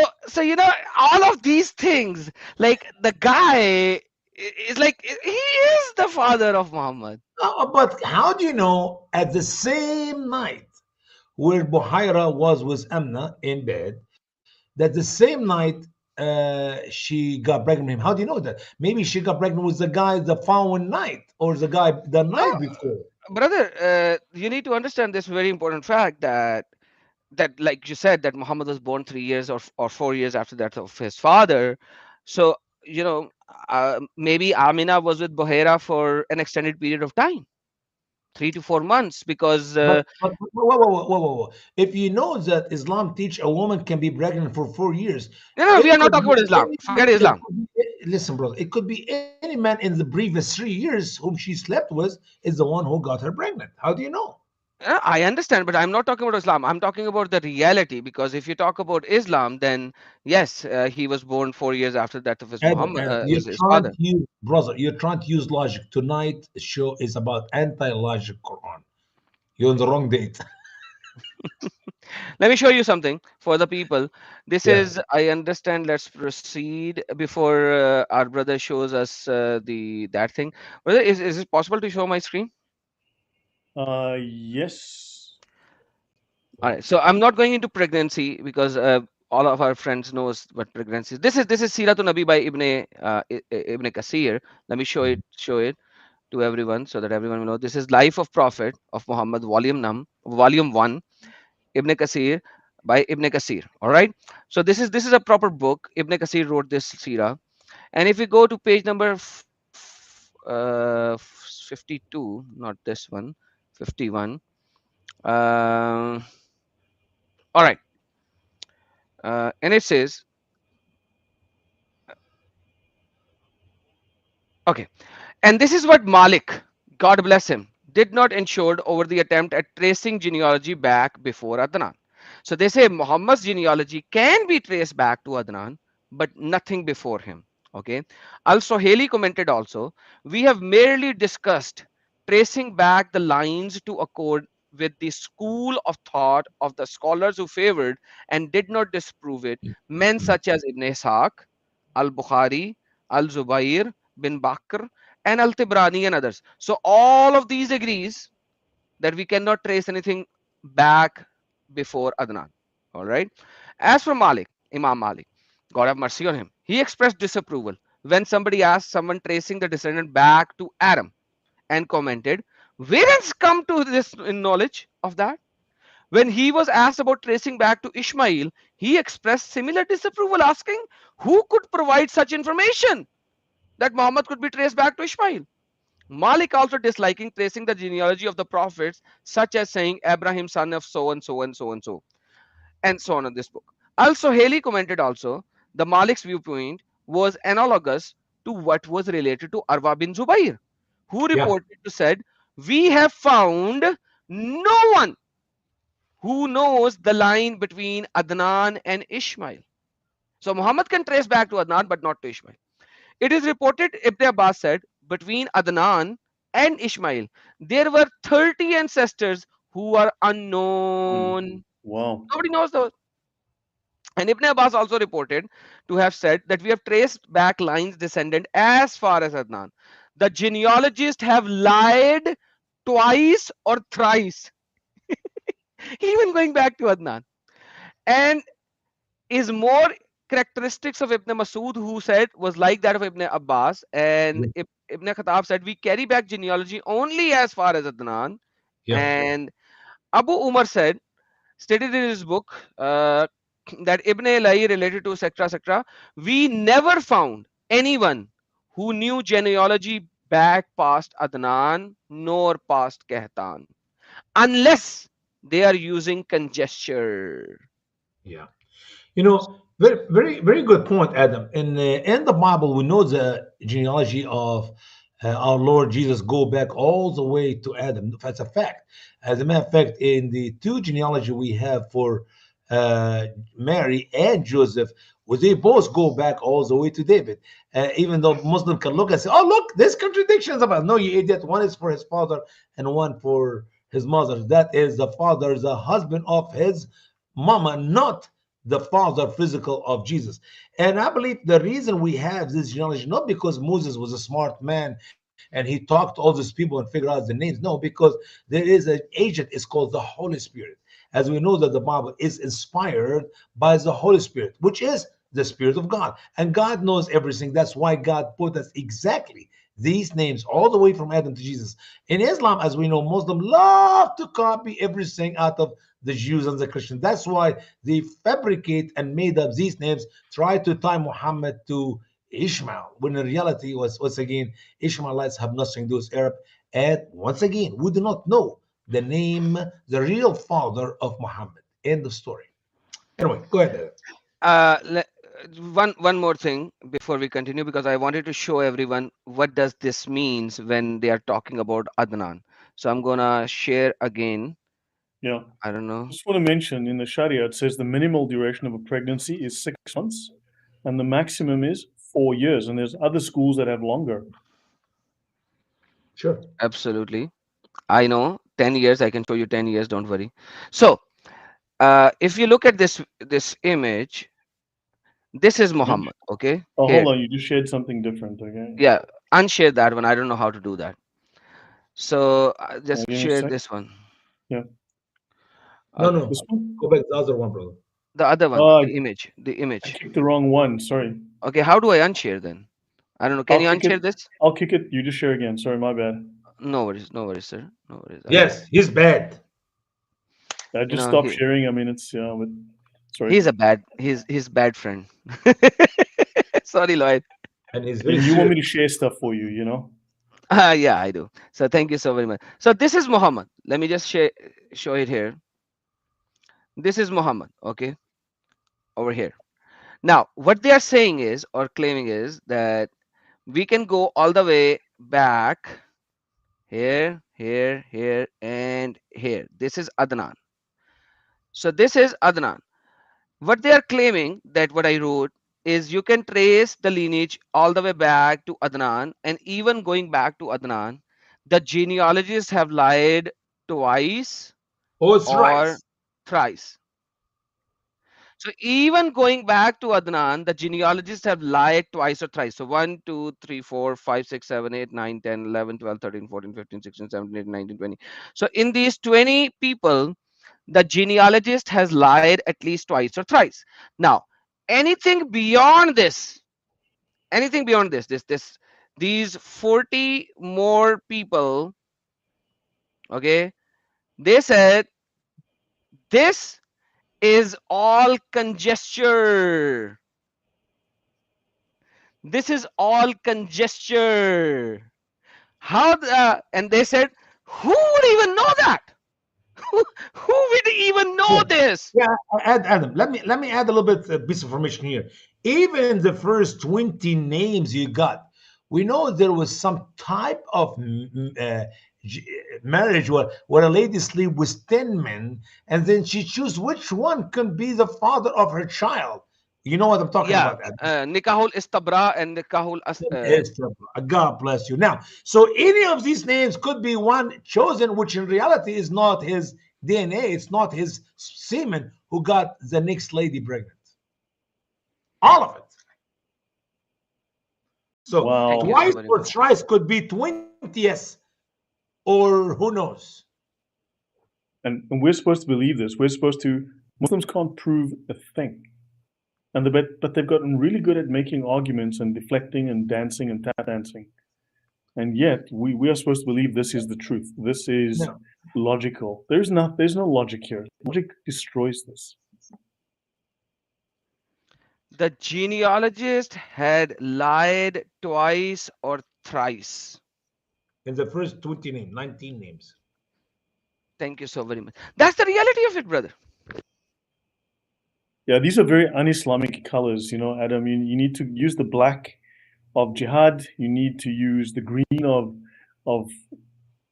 all of these things, like the guy It's like he is the father of Muhammad. But how do you know at the same night where Buhaira was with Amna in bed, that the same night she got pregnant with him? How do you know that? Maybe she got pregnant with the guy the following night or the guy the Oh, night before. brother, you need to understand this very important fact that like you said that Muhammad was born 3 years or 4 years after that of his father. So you know maybe Amina was with Bohera for an extended period of time, 3 to 4 months, because Whoa. If you know that Islam teach a woman can be pregnant for 4 years, no, we it are not could talking be about Islam. any Forget it Islam. could be, listen, brother, it could be any man in the previous 3 years whom she slept with is the one who got her pregnant. How do you know? I understand, but I'm not talking about Islam. I'm talking about the reality, because if you talk about Islam, then yes, he was born 4 years after that of his Muhammad, Adam, you're his trying father. to use, brother, you're trying to use logic. Tonight show is about anti-logic Quran. You're on the wrong date. Let me show you something for the people. This Yeah. is, I understand. Let's proceed before our brother shows us the that thing. Brother, is it possible to show my screen? Yes. All right. So I'm not going into pregnancy because all of our friends knows what pregnancy is. This is Siratun Nabi by Ibn Kasir. Let me show it to everyone so that everyone will know. This is Life of Prophet of Muhammad, Volume 1, Ibn Kasir by Ibn Kasir. All right. So this is a proper book. Ibn Kasir wrote this Sirah. And if we go to page number 52, not this one, 51. Uh, all right. And it says, okay. And this is what Malik, God bless him, did not ensure over the attempt at tracing genealogy back before Adnan. So they say Muhammad's genealogy can be traced back to Adnan, but nothing before him. Okay. Al Sohaili commented also, we have merely discussed tracing back the lines to accord with the school of thought of the scholars who favored and did not disprove it, men such as Ibn Ishaq, Al Bukhari, Al Zubair bin Bakr, and Al-Tibrani and others. So all of these agrees that we cannot trace anything back before Adnan. All right. As for Malik, Imam Malik, God have mercy on him, he expressed disapproval when somebody asked someone tracing the descendant back to Adam and commented, where has come to this knowledge of that? When he was asked about tracing back to Ishmael, he expressed similar disapproval, asking, who could provide such information that Muhammad could be traced back to Ishmael? Malik also disliking tracing the genealogy of the prophets, such as saying Abraham, son of so and so and so and so, and so on in this book. Also, Haley commented also the Malik's viewpoint was analogous to what was related to Arwa bin Zubair, who Yeah. reported to said, we have found no one who knows the line between Adnan and Ishmael. So Muhammad can trace back to Adnan, but not to Ishmael. It is reported, Ibn Abbas said, between Adnan and Ishmael, there were 30 ancestors who are Mm. unknown. Wow. Nobody knows those. And Ibn Abbas also reported to have said that we have traced back lines descendant as far as Adnan. The genealogists have lied twice or thrice, even going back to Adnan. And is more characteristics of Ibn Masud, who said was like that of Ibn Abbas, and Yeah. Ibn Khattab said we carry back genealogy only as far as Adnan, Yeah. and Abu Umar said, stated in his book that Ibn Lahi related to etc. We never found anyone who knew genealogy back past Adnan nor past Kahtan, unless they are using conjecture. Yeah. You know, very good point, Adam. In the Bible, we know the genealogy of our Lord Jesus go back all the way to Adam. That's a fact. As a matter of fact, in the two genealogy we have for uh, Mary and Joseph, well, they both go back all the way to David. Even though Muslim can look and say, "Oh, look, there's contradictions about." No, you idiot. One is for his father and one for his mother. That is the father, the husband of his mama, not the father physical of Jesus. And I believe the reason we have this genealogy, not because Moses was a smart man and he talked to all these people and figured out the names. No, because there is an agent, it's called the Holy Spirit. As we know that the Bible is inspired by the Holy Spirit, which is the Spirit of God. And God knows everything. That's why God put us exactly these names all the way from Adam to Jesus. In Islam, as we know, Muslims love to copy everything out of the Jews and the Christians. That's why they fabricate and made up these names, try to tie Muhammad to Ishmael, when in reality was, once again, Ishmaelites have nothing to do with Arab. And once again, we do not know the name, the real father of Muhammad. End of story. Anyway, go ahead. Le- one more thing before we continue, because I wanted to show everyone what does this means when they are talking about Adnan. So I'm gonna share again. Yeah. I don't know. Just want to mention in the Sharia, it says the minimal duration of a pregnancy is 6 months and the maximum is 4 years. And there's other schools that have longer. Sure. Absolutely. I know 10 years. I can show you 10 years. Don't worry. So if you look at this image, this is Muhammad. Okay. Oh, Here. hold on. You just shared something different. Okay. Yeah. Unshare that one. I don't know how to do that. So just Give me a share sec. this one. Yeah. No, This one? go back to the other one, brother. The other one. Oh, The image. The I image. kicked the wrong one. Sorry. Okay. How do I unshare then? I don't know. Can I'll you kick it. unshare this? I'll kick it. You just share again. Sorry, my bad. No worries. No worries, sir. No worries. Yes, he's bad. I You just know, stopped sharing. I mean, it's but sorry. he's bad friend. Sorry, Lloyd. And he's I very mean, you want me serious. to share stuff for you, you know? Yeah, I do. So thank you so very much. So this is Muhammad. Let me just show it here. This is Muhammad. Okay, over here. Now, what they are saying is, or claiming is, that we can go all the way back here, here, here, and here. This is Adnan. So this is Adnan. What they are claiming, that what I wrote, is you can trace the lineage all the way back to Adnan, and even going back to Adnan, the genealogists have lied twice Oh, it's or rice. thrice. So even going back to Adnan, the genealogists have lied twice or thrice. So 1, 2, 3, 4, 5, 6, 7, 8, 9, 10, 11, 12, 13, 14, 15, 16, 17, 18, 19, 20. So in these 20 people, the genealogist has lied at least twice or thrice. Now, anything beyond this, these 40 more people, okay, they said this is all conjecture. This is all conjecture. And they said, who would even know that? Who would even know Yeah, this? yeah. Add Adam. Let me add a little bit piece of information here. Even in the first 20 names you got, we know there was some type of j- marriage where a lady sleep with 10 men, and then she choose which one can be the father of her child. You know what I'm talking Yeah, about, Adam? Nikahul Istabra and Nikahul Yes, God bless you. Now, so any of these names could be one chosen, which in reality is not his DNA, it's not his semen who got the next lady pregnant. All of it. So Thank you Wow. so twice very or much. thrice could be 20th, or who knows? And we're supposed to believe this. We're supposed to. Muslims can't prove a thing, and but they've gotten really good at making arguments and deflecting and dancing and tap dancing. And yet we are supposed to believe this is the truth. This is No. logical. There's no logic here. Logic destroys this. The genealogist had lied twice or thrice. In the first 20 names, 19 names. Thank you so very much. That's the reality of it, brother. Yeah, these are very un-Islamic colors, you know, Adam. You need to use the black of jihad. You need to use the green of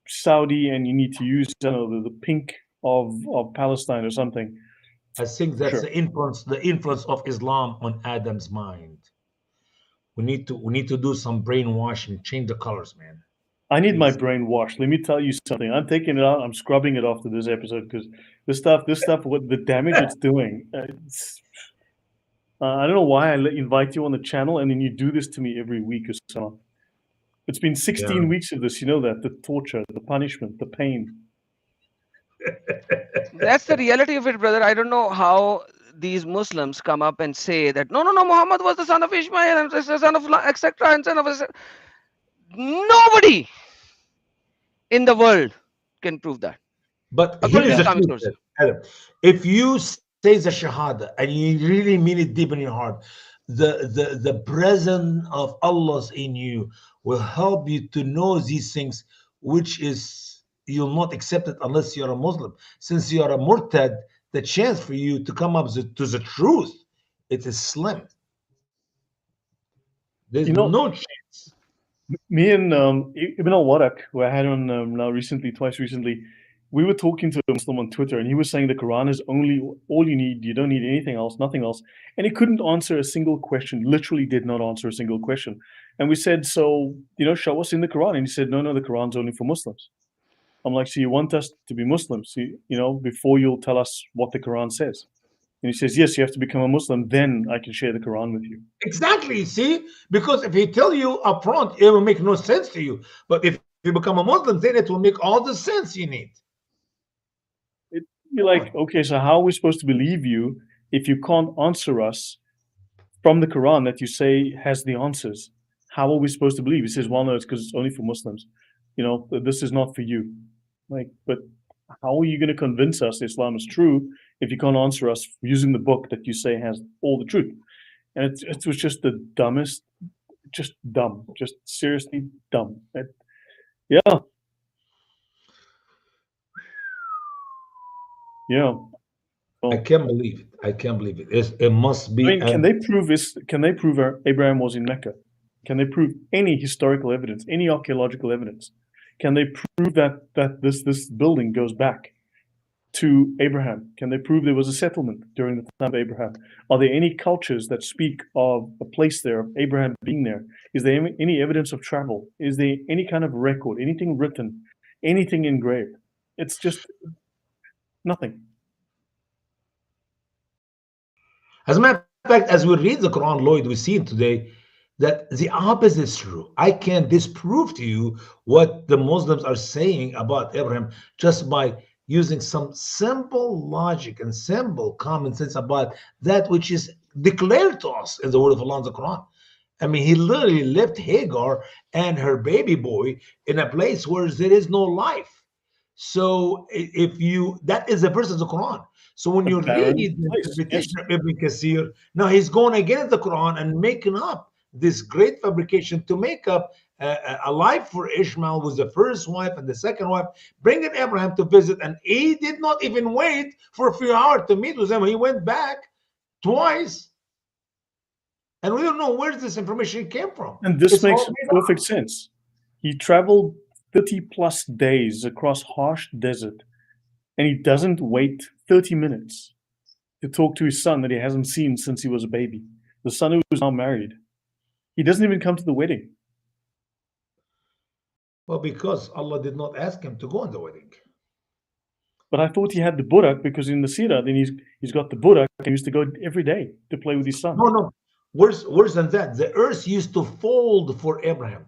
Saudi, and you need to use the pink of Palestine or something. I think For that's sure. the influence of Islam on Adam's mind. We need to do some brainwashing, change the colors, man. I need my Please. brain washed. Let me tell you something. I'm taking it out. I'm scrubbing it after this episode because this stuff, what the damage it's doing. I don't know why I invite you on the channel and then you do this to me every week or so. It's been 16 Yeah. weeks of this. You know that the torture, the punishment, the pain. That's the reality of it, brother. I don't know how these Muslims come up and say that no, Muhammad was the son of Ishmael and the son of etc. and son of nobody in the world can prove that But here according is to the Yeah. Islamic truth, sources. Adam. If you say the Shahada and you really mean it deep in your heart, the presence of Allah in you will help you to know these things, which is you'll not accept it unless you're a Muslim. Since you are a murtad, the chance for you to come up to the truth, it is slim. There's You know, no chance. me and Ibn al-Warak, who I had on now recently, twice recently, we were talking to a Muslim on Twitter, and he was saying the Quran is only all you need. You don't need anything else, nothing else. And he couldn't answer a single question. Literally, did not answer a single question. And we said, so show us in the Quran. And he said, no, the Quran's only for Muslims. I'm like, so you want us to be Muslims, before you'll tell us what the Quran says. And he says, yes, you have to become a Muslim, then I can share the Quran with you. Exactly. See, because if he tell you up front, it will make no sense to you. But if you become a Muslim, then it will make all the sense you need. You're like, okay, so how are we supposed to believe you if you can't answer us from the Quran that you say has the answers? How are we supposed to believe? He says, well, no, it's because it's only for Muslims. This is not for you. Like, but how are you going to convince us Islam is true if you can't answer us using the book that you say has all the truth? And it was just the dumbest, just dumb, just seriously dumb. Yeah, yeah. I Well, can't believe it. I can't believe it. It must I be. mean, can they prove this? Can they prove Abraham was in Mecca? Can they prove any historical evidence, any archaeological evidence? Can they prove that this building goes back to Abraham? Can they prove there was a settlement during the time of Abraham? Are there any cultures that speak of a place there, of Abraham being there? Is there any evidence of travel? Is there any kind of record, anything written, anything engraved? It's just nothing. As a matter of fact, as we read the Quran, Lloyd, we see today that the opposite is true. I can disprove to you what the Muslims are saying about Abraham just by using some simple logic and simple common sense about that which is declared to us in the word of Allah in the Quran. I mean, he literally left Hagar and her baby boy in a place where there is no life. So if you, that is the verse of the Quran. So when A you read the barren place. interpretation Yes. of Ibn Kathir, now he's going against the Quran and making up this great fabrication to make up a life for Ishmael was the first wife and the second wife, bringing Abraham to visit. And he did not even wait for a few hours to meet with them. He went back twice. And we don't know where this information came from. And this It's all makes made up. perfect sense. He traveled 30 plus days across harsh desert, and he doesn't wait 30 minutes to talk to his son that he hasn't seen since he was a baby. The son who is now married. He doesn't even come to the wedding. Well, because Allah did not ask him to go on the wedding. But I thought he had the Burak because in the Sirah, then he's got the Burak and he used to go every day to play with his son. No. Worse than that. The earth used to fold for Abraham.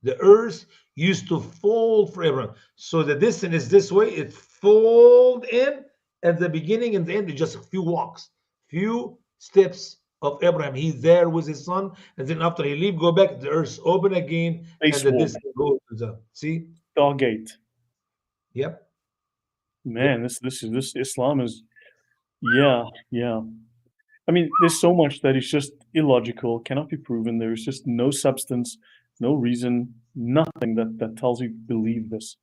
The earth used to fold for Abraham. So the distance is this way. It fold in at the beginning and the end. It's just a few walks, few steps of Abraham. He's there with his son, and then after he leave, go back. The earth open again, and the Spacewalk, distance goes to the see. Stargate. Yep. Man, this Islam is, yeah. I mean, there's so much that is just illogical, cannot be proven. There is just no substance, no reason, nothing that tells you believe this,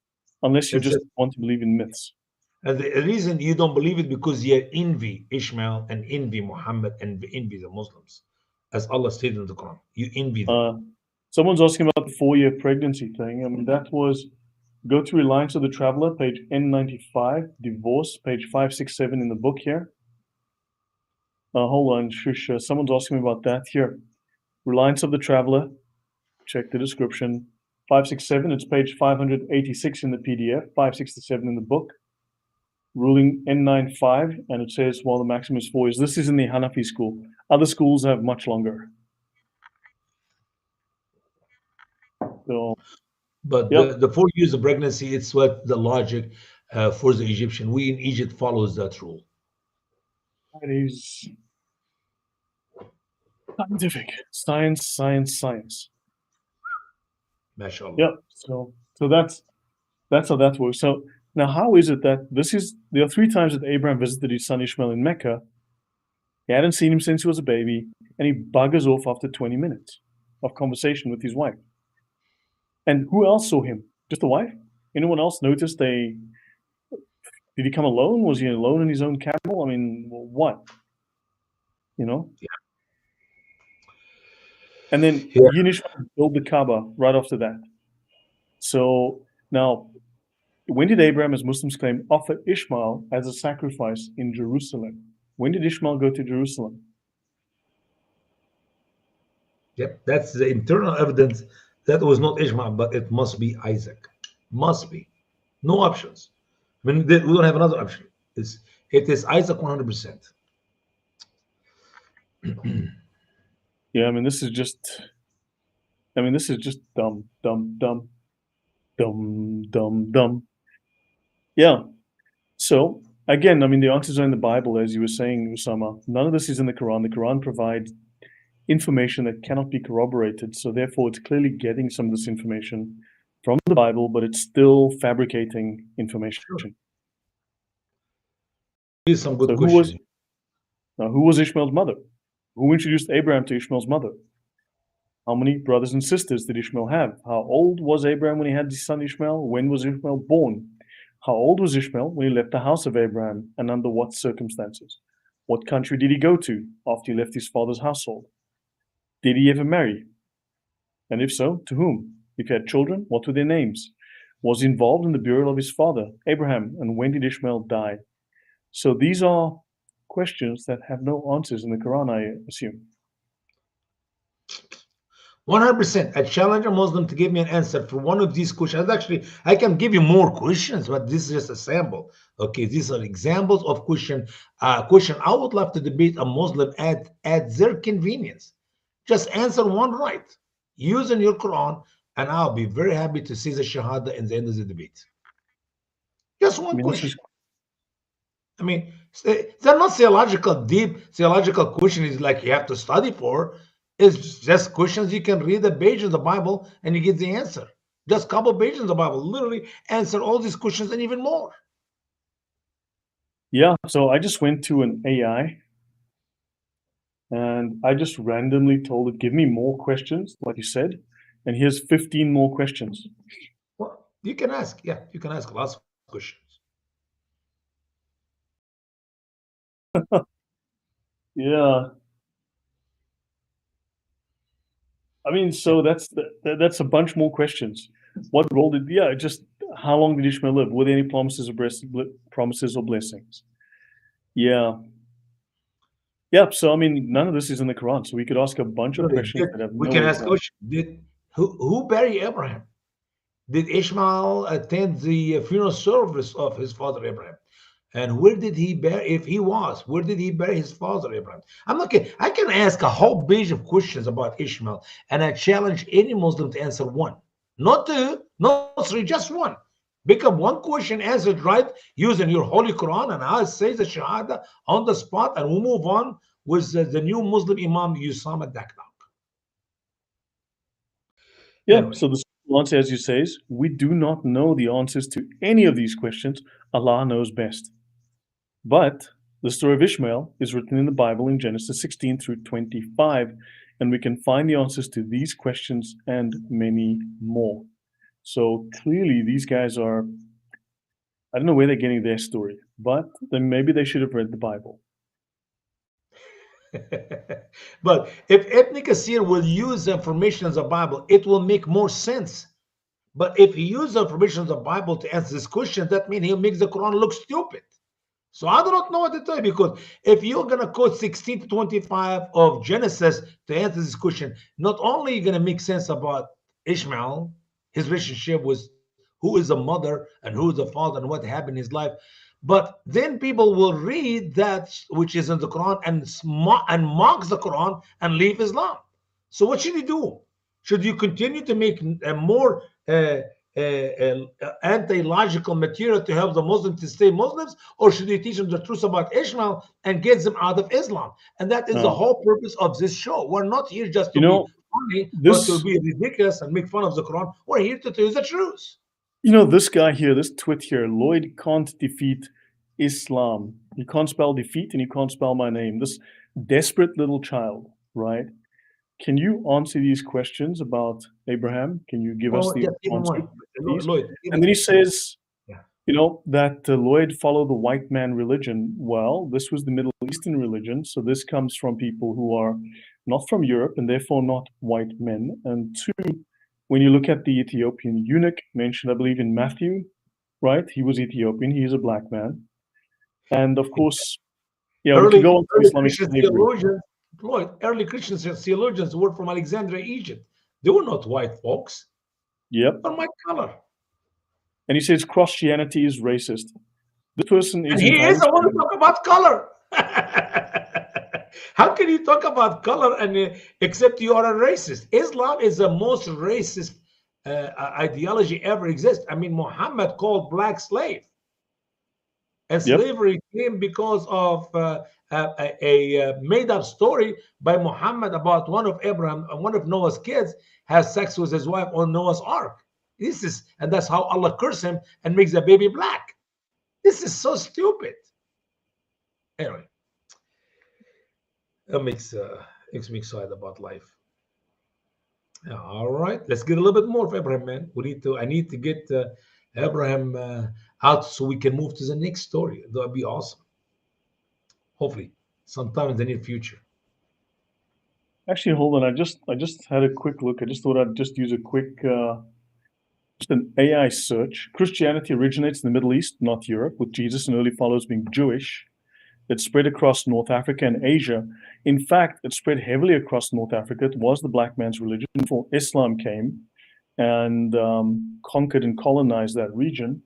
unless you It's just just, want to believe in myths. and the reason you don't believe it because you envy Ishmael and envy Muhammad and envy the Muslims, as Allah stated in the Quran. You envy them. Someone's asking about the 4-year pregnancy thing. I mean, that was go to Reliance of the Traveler, page N95, divorce, page 567 in the book here. Hold on, shush. Someone's asking me about that here. Reliance of the Traveler. Check the description. 567, it's page 586 in the PDF, 567 in the book. Ruling N95, and it says, well, the maximum is 4 years. This is in the Hanafi school. Other schools have much longer. So, But yep. the 4 years of pregnancy, it's what the logic for the Egyptian. We in Egypt follows that rule. It is scientific. Science. MashaAllah. Yep. So that's how that works. So now, how is it that there are 3 times that Abraham visited his son Ishmael in Mecca. He hadn't seen him since he was a baby, and he buggers off after 20 minutes of conversation with his wife. And who else saw him? Just the wife? Anyone else noticed did he come alone? Was he alone in his own camel? I mean, what? You know? Yeah. And then Yeah. he and Ishmael built the Kaaba right after that. So now, when did Abraham, as Muslims claim, offer Ishmael as a sacrifice in Jerusalem? When did Ishmael go to Jerusalem? Yep, that's the internal evidence that was not Ishmael, but it must be Isaac. Must be. No options. I mean, we don't have another option. It is Isaac 100%. Yeah, I mean, this is just dumb. Yeah. So again, I mean, the answers are in the Bible, as you were saying, Usama. None of this is in the Quran. The Quran provides information that cannot be corroborated. So therefore, it's clearly getting some of this information from the Bible, but it's still fabricating information. Sure. Here's some good So questions. who was Ishmael's mother? Who introduced Abraham to Ishmael's mother? How many brothers and sisters did Ishmael have? How old was Abraham when he had his son Ishmael? When was Ishmael born? How old was Ishmael when he left the house of Abraham, and under what circumstances? What country did he go to after he left his father's household? Did he ever marry? And if so, to whom? If he had children, what were their names? Was he involved in the burial of his father, Abraham, and when did Ishmael die? So these are questions that have no answers in the Quran, I assume. 100%. I challenge a Muslim to give me an answer for one of these questions. Actually, I can give you more questions, but this is just a sample. Okay, these are examples of question. I would love to debate a Muslim at their convenience. Just answer one right using your Quran, and I'll be very happy to see the Shahada in the end of the debate. Just one question. I mean, they're not deep theological questions like you have to study for. It's just questions you can read a page of the Bible and you get the answer. Just a couple pages of the Bible, literally answer all these questions and even more. Yeah, so I just went to an AI and I just randomly told it, give me more questions, like you said, and here's 15 more questions. Well, you can ask. Yeah, you can ask lots of questions. Yeah. I mean, so that's a bunch more questions. What role did? Yeah, just how long did Ishmael live? Were there any promises or blessings? Yeah. Yeah. So I mean, none of this is in the Quran. So we could ask a bunch of questions that have We no. can ask questions. Who buried Abraham? Did Ishmael attend the funeral service of his father Abraham? And where did he bury, if he was, where did he bury his father Abraham? I'm not kidding. I can ask a whole bunch of questions about Ishmael, and I challenge any Muslim to answer one. Not two, not three, just one. Pick up one question, answer it right using your Holy Quran, and I'll say the Shahada on the spot, and we'll move on with the new Muslim Imam Usama Dakdok. Yeah. Anyway. So the answer, as you say, is we do not know the answers to any of these questions. Allah knows best. But the story of Ishmael is written in the Bible in Genesis 16 through 25, and we can find the answers to these questions and many more. So clearly, these guys are, I don't know where they're getting their story, but then maybe they should have read the Bible. But if Ibn Kathir will use the information of the Bible, it will make more sense. But if he uses the information of the Bible to answer this question, that means he'll make the Quran look stupid. So I do not know what to tell you, because if you're going to quote 16 to 25 of Genesis to answer this question, not only are you going to make sense about Ishmael, his relationship with who is a mother and who is a father and what happened in his life. But then people will read that which is in the Quran and mock the Quran and leave Islam. So what should you do? Should you continue to make more anti-logical material to help the Muslims to stay Muslims, or should you teach them the truth about Ishmael and get them out of Islam? And that is the whole purpose of this show. We're not here just to be funny or to be ridiculous and make fun of the Quran. We're here to tell you the truth. This guy here, this twit here, Lloyd can't defeat Islam. He can't spell defeat and he can't spell my name. This desperate little child, right? Can you answer these questions about Abraham? Can you give us the answer? Lloyd, and then he says, that Lloyd followed the white man religion. Well, this was the Middle Eastern religion. So this comes from people who are not from Europe and therefore not white men. And two, when you look at the Ethiopian eunuch mentioned, I believe in Matthew, right? He was Ethiopian. He is a black man. And of course, we can go on to Islamic slavery. Lloyd, early Christian theologians were from Alexandria, Egypt. They were not white folks. Yep. Or my color. And he says Christianity is racist. This person is. And he is the one to talk about color. How can you talk about color and except you are a racist? Islam is the most racist ideology ever exists. I mean, Muhammad called black slave. And slavery came because of a made-up story by Muhammad about one of Noah's kids has sex with his wife on Noah's Ark. And that's how Allah cursed him and makes the baby black. This is so stupid. Anyway, that makes me excited about life. All right, let's get a little bit more of Abraham, man. I need to get Abraham out so we can move to the next story. That would be awesome. Hopefully, sometime in the near future. Actually, hold on. I just had a quick look. I just thought I'd just use a quick, just an AI search. Christianity originates in the Middle East, not Europe, with Jesus and early followers being Jewish. It spread across North Africa and Asia. In fact, it spread heavily across North Africa. It was the black man's religion before Islam came and conquered and colonized that region.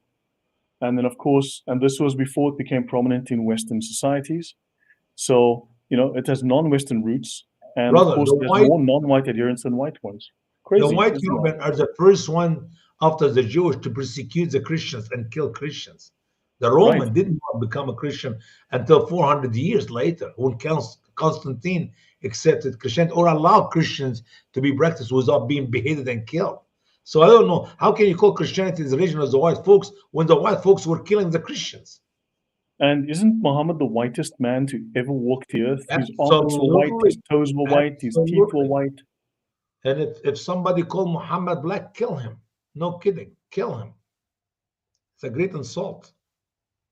And then, of course, and this was before it became prominent in Western societies. So, it has non-Western roots. And of course, there's more non-white adherents than white ones. Crazy. The white Europeans are the first one after the Jewish to persecute the Christians and kill Christians. The Roman did not become a Christian until 400 years later, when Constantine accepted Christianity or allowed Christians to be practiced without being beheaded and killed. So I don't know, how can you call Christianity the religion of the white folks when the white folks were killing the Christians? And isn't Muhammad the whitest man to ever walk the earth? His arms were white, his toes were white, his teeth were white. And if somebody called Muhammad black, kill him. No kidding, kill him. It's a great insult.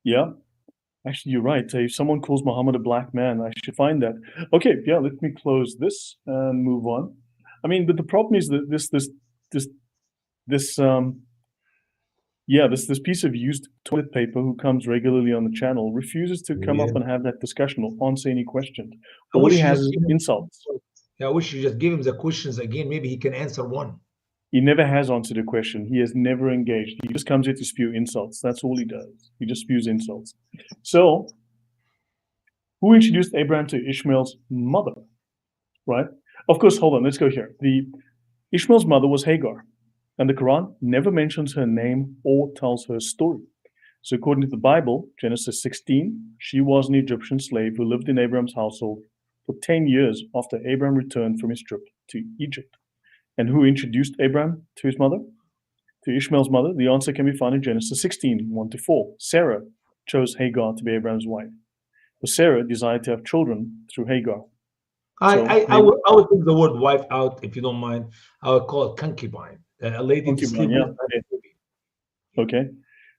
Yeah, actually, you're right. If someone calls Muhammad a black man, I should find that. Okay, yeah, let me close this and move on. I mean, but the problem is that this piece of used toilet paper who comes regularly on the channel refuses to come up and have that discussion or answer any questions. All he has is insults. Yeah, I wish you just give him the questions again. Maybe he can answer one. He never has answered a question. He has never engaged. He just comes here to spew insults. That's all he does. He just spews insults. So, who introduced Abraham to Ishmael's mother? Right? Of course, hold on. Let's go here. Ishmael's mother was Hagar. And the Quran never mentions her name or tells her story. So according to the Bible, Genesis 16, she was an Egyptian slave who lived in Abraham's household for 10 years after Abraham returned from his trip to Egypt. And who introduced Abraham to his mother? To Ishmael's mother? The answer can be found in Genesis 16, 1-4. Sarah chose Hagar to be Abraham's wife. But Sarah desired to have children through Hagar. I would take the word wife out, if you don't mind. I would call it concubine. A lady to sleep with. Okay.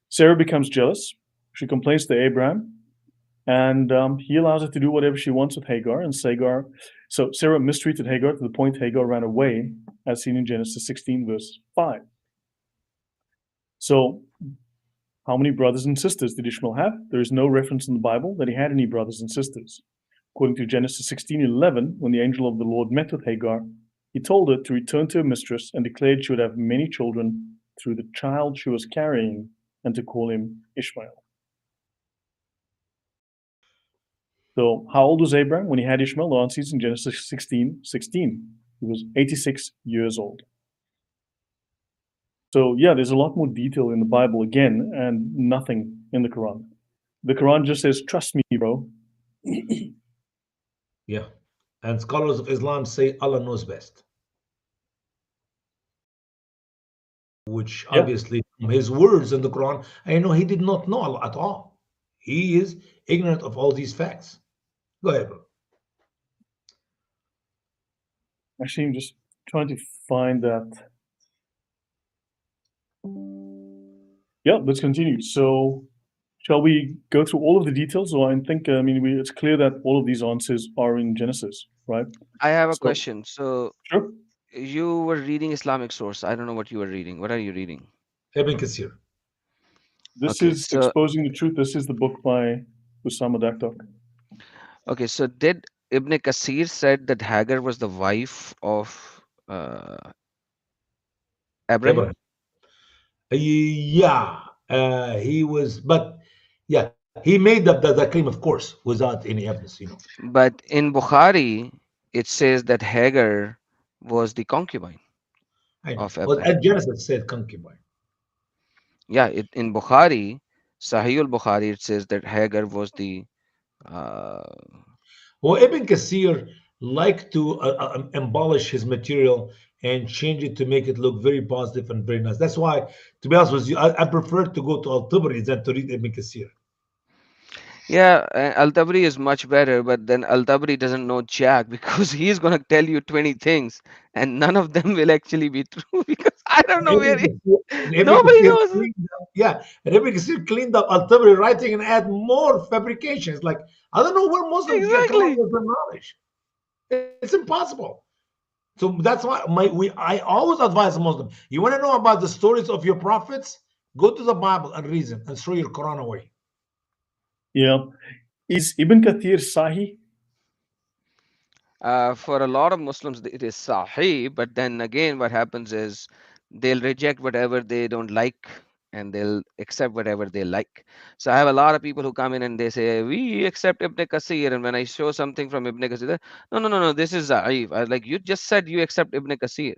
Sarah becomes jealous. She complains to Abraham. And he allows her to do whatever she wants with Hagar. So Sarah mistreated Hagar to the point Hagar ran away, as seen in Genesis 16, verse 5. So how many brothers and sisters did Ishmael have? There is no reference in the Bible that he had any brothers and sisters. According to Genesis 16:11, when the angel of the Lord met with Hagar, He told her to return to her mistress and declared she would have many children through the child she was carrying and to call him Ishmael. So, how old was Abraham when he had Ishmael? The answer is in Genesis 16:16. He was 86 years old. So, yeah, there's a lot more detail in the Bible again, and nothing in the Quran. The Quran just says, "Trust me, bro." Yeah. And scholars of Islam say Allah knows best, which Yeah. obviously from his words in the Quran, I know he did not know Allah at all. He is ignorant of all these facts. Go ahead, bro. Actually, I'm just trying to find that. Yeah, let's continue. So, shall we go through all of the details? Or I think, it's clear that all of these answers are in Genesis, right? I have a So, question. So sure. you were reading Islamic source. I don't know what you were reading. What are you reading? Ibn Kathir. This Okay, is so Exposing the Truth. This is the book by Usama Dakdok. okay, so did Ibn Kasir said that Hagar was the wife of uh, Abraham? Abraham. Yeah, he was, but yeah, he made up that claim, of course, without any evidence. But in Bukhari, it says that Hagar was the concubine I know. of Well, Abraham. at Genesis said concubine. Yeah, in Bukhari, Sahih al-Bukhari, it says that Hagar was the uh, Well, Ibn Kathir liked to embellish his material and change it to make it look very positive and very nice. That's why, to be honest with you, I prefer to go to Al-Tabari than to read Ibn Kathir. yeah, Al-Tabri is much better, but then Al-Tabri doesn't know Jack because he's gonna tell you 20 things and none of them will actually be true because I don't know where And Ibn nobody Kathir knows. cleaned up, yeah, and Ibn Kathir cleaned up Al-Tabari writing and add more fabrications. Like, I don't know where Muslims come up Exactly. with their knowledge. It's impossible. So that's why I always advise a Muslim. You want to know about the stories of your prophets? Go to the Bible and reason and throw your Quran away. Yeah. Is Ibn Kathir Sahih? For a lot of Muslims, it is Sahih, but then again, what happens is they'll reject whatever they don't like and they'll accept whatever they like. So I have a lot of people who come in and they say, we accept Ibn Kasir. And when I show something from Ibn Kasir, no, this is Za'if. I like, you just said you accept Ibn Kasir.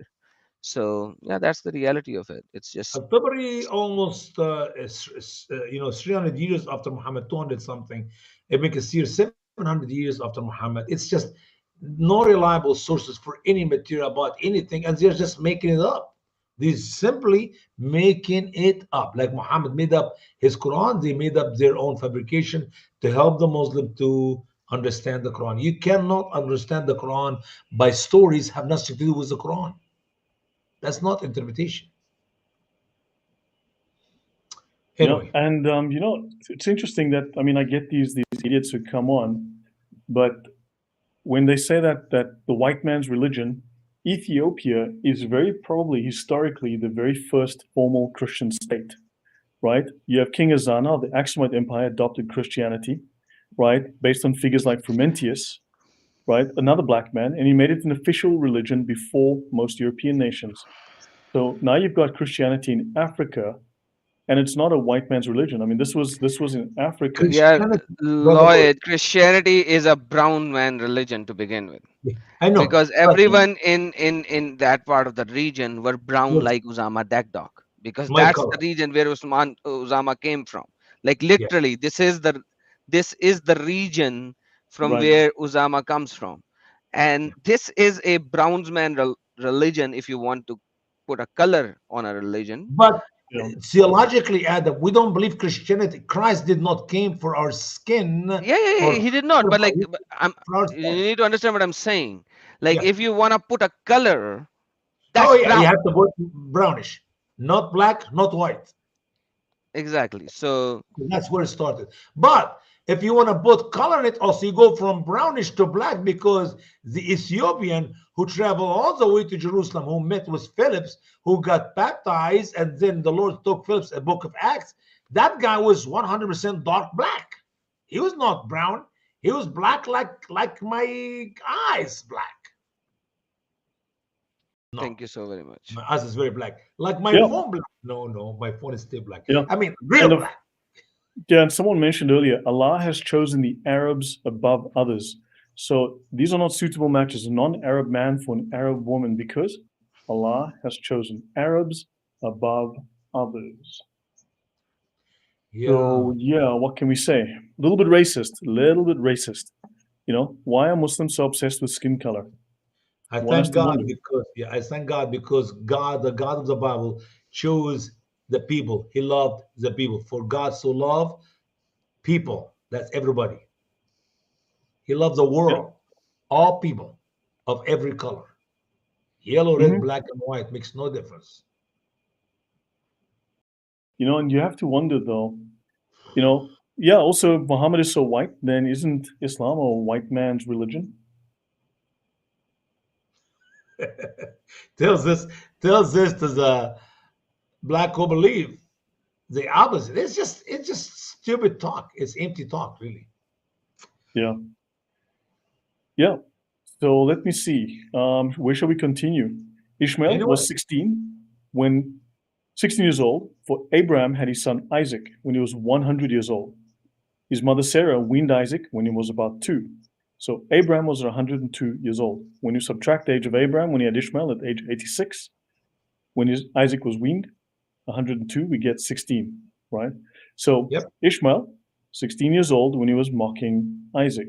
So yeah, that's the reality of it. It's just Al-Tabari almost 300 years after Muhammad, 200 something. Ibn Kathir 700 years after Muhammad. It's just no reliable sources for any material about anything, and they're just making it up. They're simply making it up. Like Muhammad made up his Quran, they made up their own fabrication to help the Muslim to understand the Quran. You cannot understand the Quran by stories have nothing to do with the Quran. That's not interpretation. Yeah. Anyway, And, it's interesting that, I get these idiots who come on, but when they say that the white man's religion, Ethiopia is very probably historically the very first formal Christian state, right? You have King Azana of the Aksumite Empire adopted Christianity, right, based on figures like Frumentius, right, another black man, and he made it an official religion before most European nations. So now you've got Christianity in Africa, and it's not a white man's religion. This was in Africa. yeah, Christianity, brotherhood. Lloyd, Christianity is a brown man religion to begin with. Yeah, I know. Because But everyone in that part of the region were brown yes, like Usama Dakdok, because my that's the color. region where Usama came from. Like Yeah. literally, this is the region from Right. where Usama comes from, and this is a brown man religion. If you want to put a color on a religion, But Yeah. theologically, Adam, we don't believe Christianity. Christ did not came for our skin yeah, or he did not. But like, for our you sin. need to understand what I'm saying. Like, Yeah. if you want to put a color, Oh, that's yeah. You brown. have to go brownish, not black, not white. Exactly. So That's where it started. But if you want to put color in it, also you go from brownish to black because the Ethiopian who traveled all the way to Jerusalem, who met with Phillips, who got baptized, and then the Lord took Phillips a book of Acts, that guy was 100% dark black. He was not brown. He was black like my eyes black. No, Thank you so very much. my eyes is very black. Like my Yeah, phone black. No, no, my phone is still black. yeah. I mean, And real black. yeah, and someone mentioned earlier, Allah has chosen the Arabs above others. So these are not suitable matches, a non-Arab man for an Arab woman, because Allah has chosen Arabs above others. Yeah. So yeah, what can we say? A little bit racist, a little bit racist. You know, why are Muslims so obsessed with skin color? I One has thank to God wonder. because I thank God because God, the God of the Bible, chose the people. He loved the people. For God so loved people. That's everybody. He loves the Yeah. world, all people of every color. Yellow, red, Hmm. black, and white makes no difference. You know, and you have to wonder though, you know, yeah, also Muhammad is so white, then isn't Islam a white man's religion? tells this tells this to the black who believe the opposite. It's just stupid talk. It's empty talk, really. Yeah. Yeah. So let me see. Where shall we continue? Ishmael Anyway, was 16 when 16 years old, for Abraham had his son Isaac when he was 100 years old. His mother Sarah weaned Isaac when he was about 2. So Abraham was 102 years old. When you subtract the age of Abraham when he had Ishmael at age 86, when Isaac was weaned, 102, we get 16, right? So yep. Ishmael, 16 years old when he was mocking Isaac.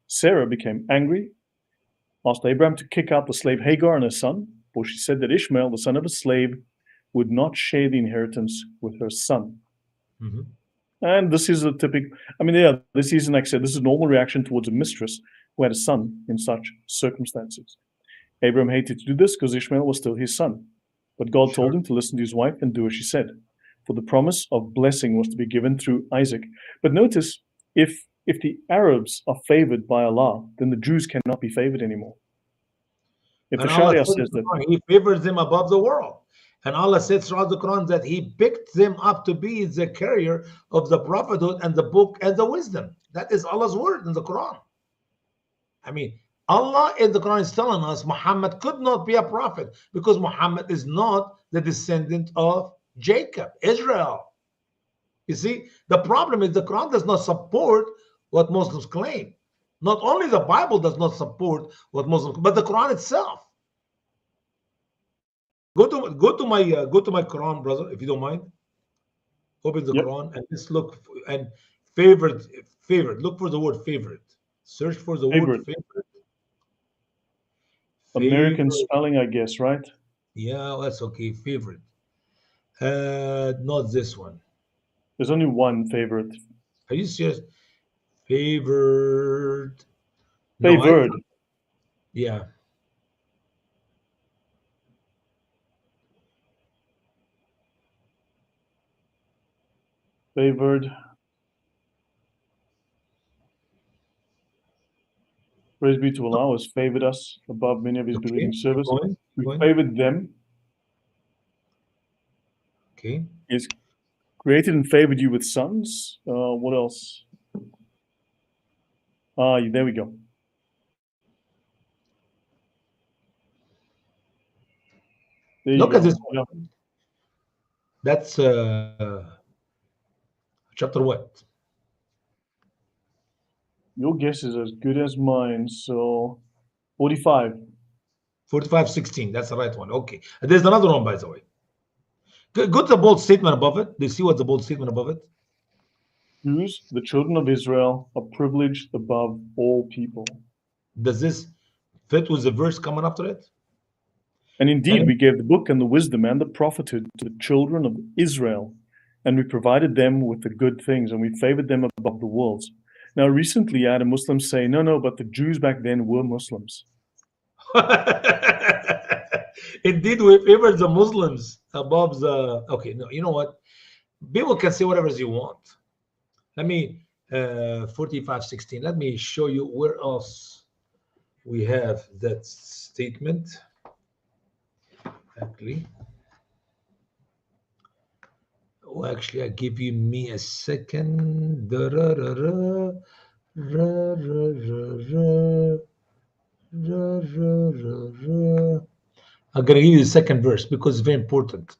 Sarah became angry, asked Abraham to kick out the slave Hagar and her son, for she said that Ishmael, the son of a slave, would not share the inheritance with her son. Mhm. And this is a typical, I mean, yeah, this is, like I said, this is a normal reaction towards a mistress who had a son in such circumstances. Abraham hated to do this because Ishmael was still his son. But God Sure. told him to listen to his wife and do as she said. For the promise of blessing was to be given through Isaac. But notice, if the Arabs are favored by Allah, then the Jews cannot be favored anymore. If the And Allah Sharia said in says the that, Quran, He favors them above the world. And Allah said throughout the Quran that He picked them up to be the carrier of the prophethood and the book and the wisdom. That is Allah's word in the Quran. I mean, Allah in the Quran is telling us Muhammad could not be a prophet because Muhammad is not the descendant of Jacob, Israel. You see, the problem is the Quran does not support what Muslims claim. Not only the Bible does not support what Muslims, but the Quran itself. Go to my Quran, brother, if you don't mind. Open the yep, Quran and let's look and favorite. Look for the word favorite. Search for the word favored, favorite. American Favorite. spelling, I guess, right? Yeah, that's okay. Favorite. Not this one. There's only one favorite. Are you serious? Favored. No, Favored, yeah. favored. Praise be to Allah, who has favored us above many of his Okay, believing keep servants. going. Keep We going. favored them. Okay. Is created and favored you with sons. What else? There we go. There you Look at go. this Yeah. one. That's chapter what? Your guess is as good as mine. So 45. 45:16. That's the right one. Okay. There's another one, by the way. Go to the bold statement above it. Do you see what the bold statement above it? Jews, the children of Israel, are privileged above all people. Does this fit with the verse coming after it? And indeed, And we gave the book and the wisdom and the prophethood to the children of Israel, and we provided them with the good things, and we favored them above the worlds. Now, recently, I had a Muslim say, no, no, but the Jews back then were Muslims. indeed, we favor the Muslims above the. Okay, no, you know what? People can say whatever they want. Let me 45:16. Let me show you where else we have that statement. Actually, oh, actually, I give you me a second. Da-ra-ra-ra, ra-ra-ra-ra, ra-ra-ra-ra. I'm going to give you the second verse because it's very important.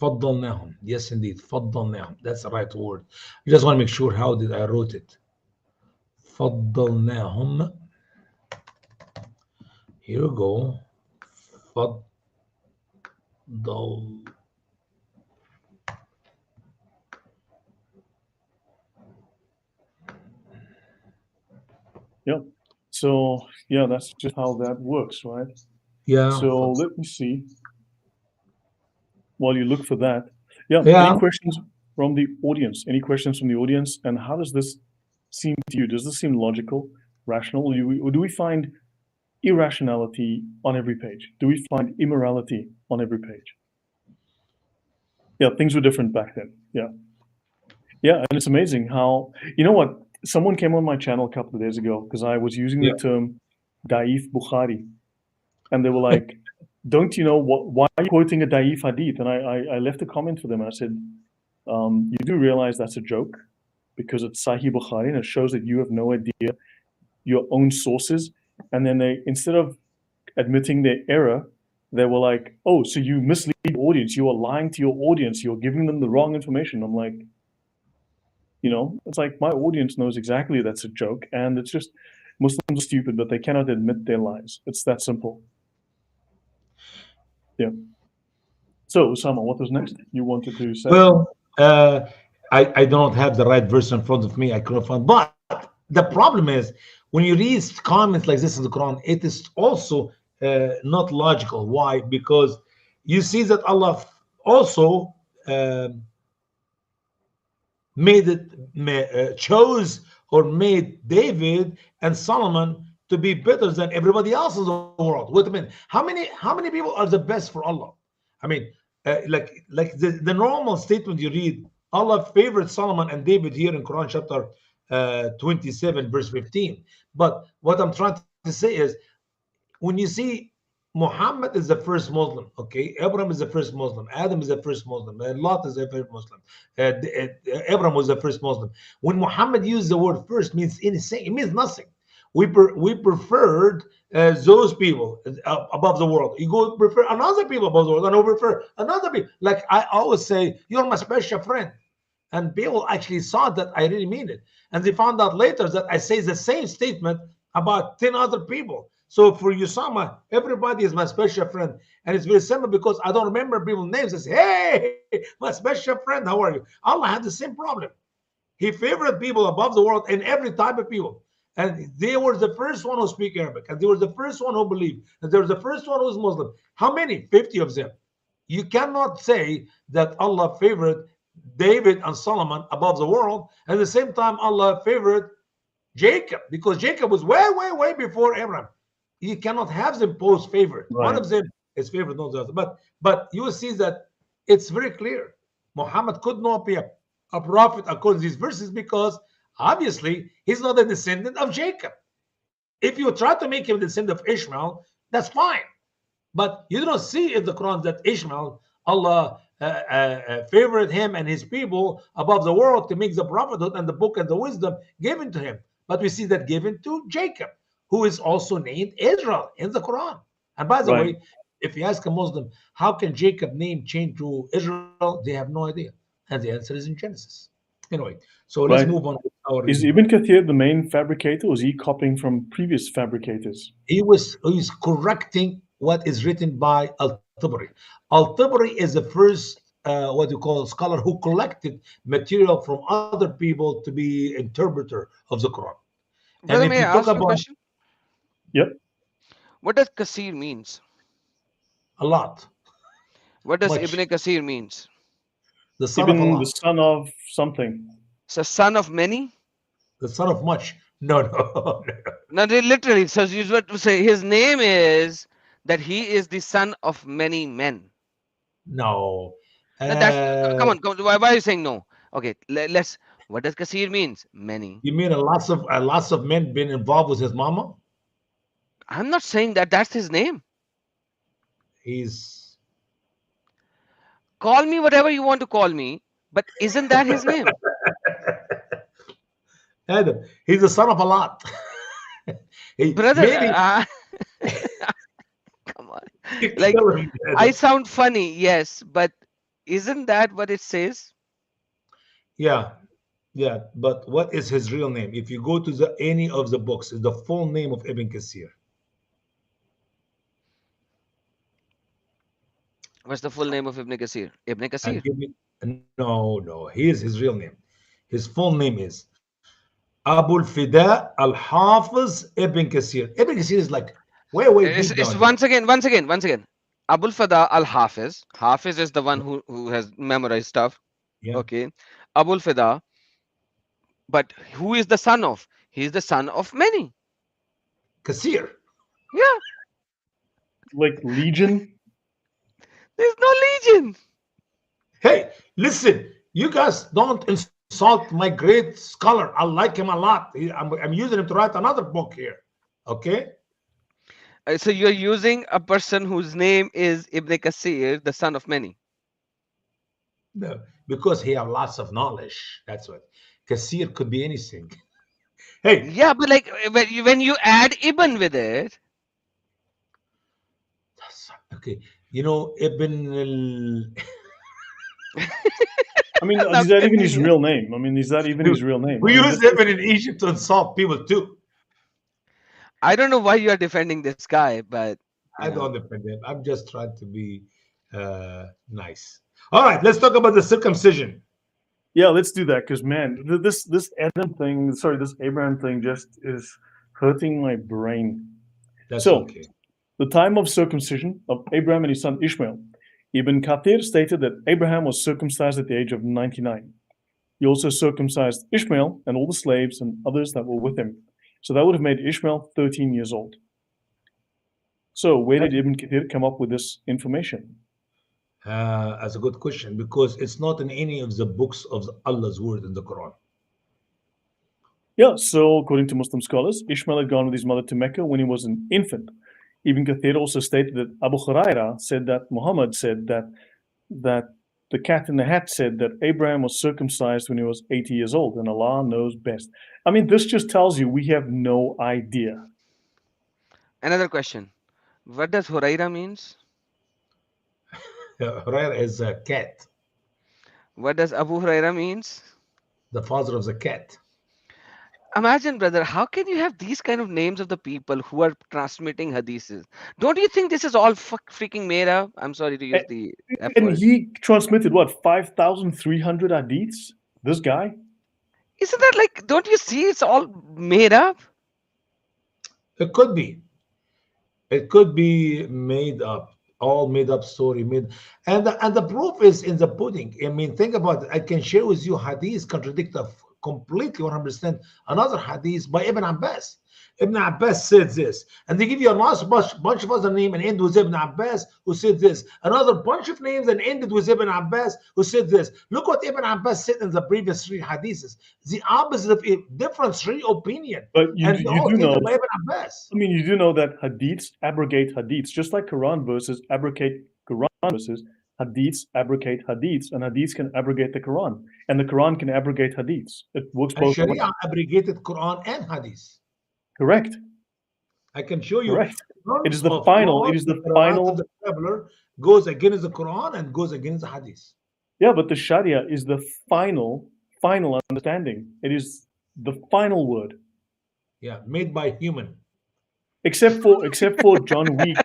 فضلناهم. Yes, indeed. فضلناهم. That's the right word. I just want to make sure how did I wrote it. فضلناهم. Here we go. فضل. Yeah. So yeah, that's just how that works, right? Yeah. So let me see. While you look for that, yeah. Yeah. Any questions from the audience? Any questions from the audience? And how does this seem to you? Does this seem logical, rational, or do we find irrationality on every page? Do we find immorality on every page? Yeah, things were different back then. Yeah. Yeah, and it's amazing how, you know what? Someone came on my channel a couple of days ago because I was using the Yeah. term Daif Bukhari. And they were like, don't you know why are you quoting a Daif Hadith? And I left a comment for them. And I said, you do realize that's a joke because it's Sahih Bukhari and it shows that you have no idea your own sources. And then they, instead of admitting their error, they were like, oh, so you mislead the audience. You are lying to your audience. You're giving them the wrong information. I'm like, it's like my audience knows exactly that's a joke. And it's just Muslims are stupid, but they cannot admit their lies. It's that simple. Yeah. So, Usama, what was next? You wanted to say? Well, I don't have the right verse in front of me. I couldn't find. But the problem is when you read comments like this in the Quran, it is also not logical. Why? Because you see that Allah also chose or made David and Solomon to be better than everybody else in the world. Wait a minute, how many people are the best for Allah? I mean, like the normal statement you read, Allah favored Solomon and David here in Quran chapter 27 verse 15. But what I'm trying to say is, when you see Muhammad is the first Muslim, okay? Abraham is the first Muslim. Adam is the first Muslim. Lot is the first Muslim. Abraham was the first Muslim. When Muhammad used the word first, means anything. It means nothing. We preferred those people above the world. You go prefer another people above the world, and we prefer another people. Like I always say, you're my special friend. And people actually saw that I really mean it. And they found out later that I say the same statement about 10 other people. So for Usama, everybody is my special friend. And it's very simple because I don't remember people's names. I say, hey, my special friend, how are you? Allah had the same problem. He favored people above the world in every type of people. And they were the first one who speak Arabic. And they were the first one who believed. And they were the first one who was Muslim. How many? 50 of them. You cannot say that Allah favored David and Solomon above the world. At the same time, Allah favored Jacob because Jacob was way, way, way before Abraham. You cannot have them both favored. Right. One of them is favored, not the other. But you will see that it's very clear. Muhammad could not be a prophet according to these verses because obviously he's not a descendant of Jacob. If you try to make him a descendant of Ishmael, that's fine. But you don't see in the Quran that Ishmael, Allah favored him and his people above the world to make the prophethood and the book and the wisdom given to him. But we see that given to Jacob, who is also named Israel in the Quran. And by the Right. way, if you ask a Muslim, how can Jacob name change to Israel? They have no idea. And the answer is in Genesis. Anyway, so let's Right. move on with our Is reading. Ibn Kathir the main fabricator, or is he copying from previous fabricators? He's correcting what is written by Al-Tabari. Al-Tabari is the first what you call scholar who collected material from other people to be interpreter of the Quran. And Brother, if may you I talk ask you a about question? Yep. What does Kasir means? a lot, What does much, Ibn Kasir means? the son of Ibn, Allah, the son of something. It's a son of many? the son of much. No, no, No, they literally, so you what to say his name is that he is the son of many men. no. No, that's come on, come on. Why are you saying no? Okay, let's. What does Kasir means? Many. You mean a lots of men been involved with his mama? I'm not saying that that's his name. He's Call me whatever you want to call me, but isn't that his name? Adam. He's the son of a lot. Brother, Maybe come on. you Like, kill him, I Adam. sound funny, yes, but isn't that what it says? Yeah, yeah. But what is his real name? If you go to any of the books, is the full name of Ibn Kathir. What's the full name of Ibn Kasir? Ibn I'll Kasir. give you. No. Here's his real name. His full name is Abu al-Fida al-Hafiz Ibn Kathir. Ibn Kathir is like way deep It's down here. once again. Abul Fada al Hafiz. Hafiz is the one who has memorized stuff. Yeah, Okay. Abul Fida. But who is the son of? He is the son of many. Kathir. Yeah. Like Legion. There's no legion. Hey, listen, you guys don't insult my great scholar. I like him a lot. I'm using him to write another book here. Okay? So you're using a person whose name is Ibn Kasir, the son of many. No, because he have lots of knowledge. That's what. Kathir could be anything. Hey, Yeah, but like when you add Ibn with it, okay. You know, Ibn I mean, now is that even his continue. real name? I mean, is that even his real name? we I mean, use Ibn in Egypt to insult people too. I don't know why you are defending this guy, but I don't defend him. I'm just trying to be nice. All right, let's talk about the circumcision. yeah, let's do that because man, this Adam thing, sorry, this Abraham thing just is hurting my brain. That's So, okay. the time of circumcision of Abraham and his son Ishmael. Ibn Kathir stated that Abraham was circumcised at the age of 99. He also circumcised Ishmael and all the slaves and others that were with him. So that would have made Ishmael 13 years old. So where did Ibn Kathir come up with this information? That's a good question because it's not in any of the books of Allah's word in the Quran. Yeah, so according to Muslim scholars, Ishmael had gone with his mother to Mecca when he was an infant. Ibn Kathir also stated that Abu Huraira said that Muhammad said that the cat in the hat said that Abraham was circumcised when he was 80 years old, and Allah knows best. I mean, this just tells you we have no idea. another question. What does Huraira means? Huraira is a cat, What does Abu Huraira means? the father of the cat. Imagine, brother, how can you have these kind of names of the people who are transmitting hadiths? Don't you think this is all freaking made up? I'm sorry to use the F And word. he transmitted what, 5,300 hadiths? This guy? Isn't that like, don't you see it's all made up? It could be. It could be made up, all made up story. And the proof is in the pudding. I mean, think about it. I can share with you hadith contradict of completely 100% another hadith by Ibn Abbas. Ibn Abbas said this, and they give you a nice bunch of other names and end with Ibn Abbas who said this. Another bunch of names and ended with Ibn Abbas who said this. Look what Ibn Abbas said in the previous three hadiths. The opposite of a different three opinion, But and they all do know, taken by Ibn Abbas. I mean, you do know that hadiths abrogate hadiths, just like Quran verses abrogate Quran verses, hadiths abrogate hadiths, and hadiths can abrogate the Quran, and the Quran can abrogate hadiths. It works And both ways. Sharia abrogated Quran and Hadith. Correct. I can show you. Correct. It is the Of final. laws It is the that are allowed to final. the traveler goes against the Quran and goes against the Hadith. Yeah, but the Sharia is the final understanding. It is the final word. Yeah, made by human. Except for John Week,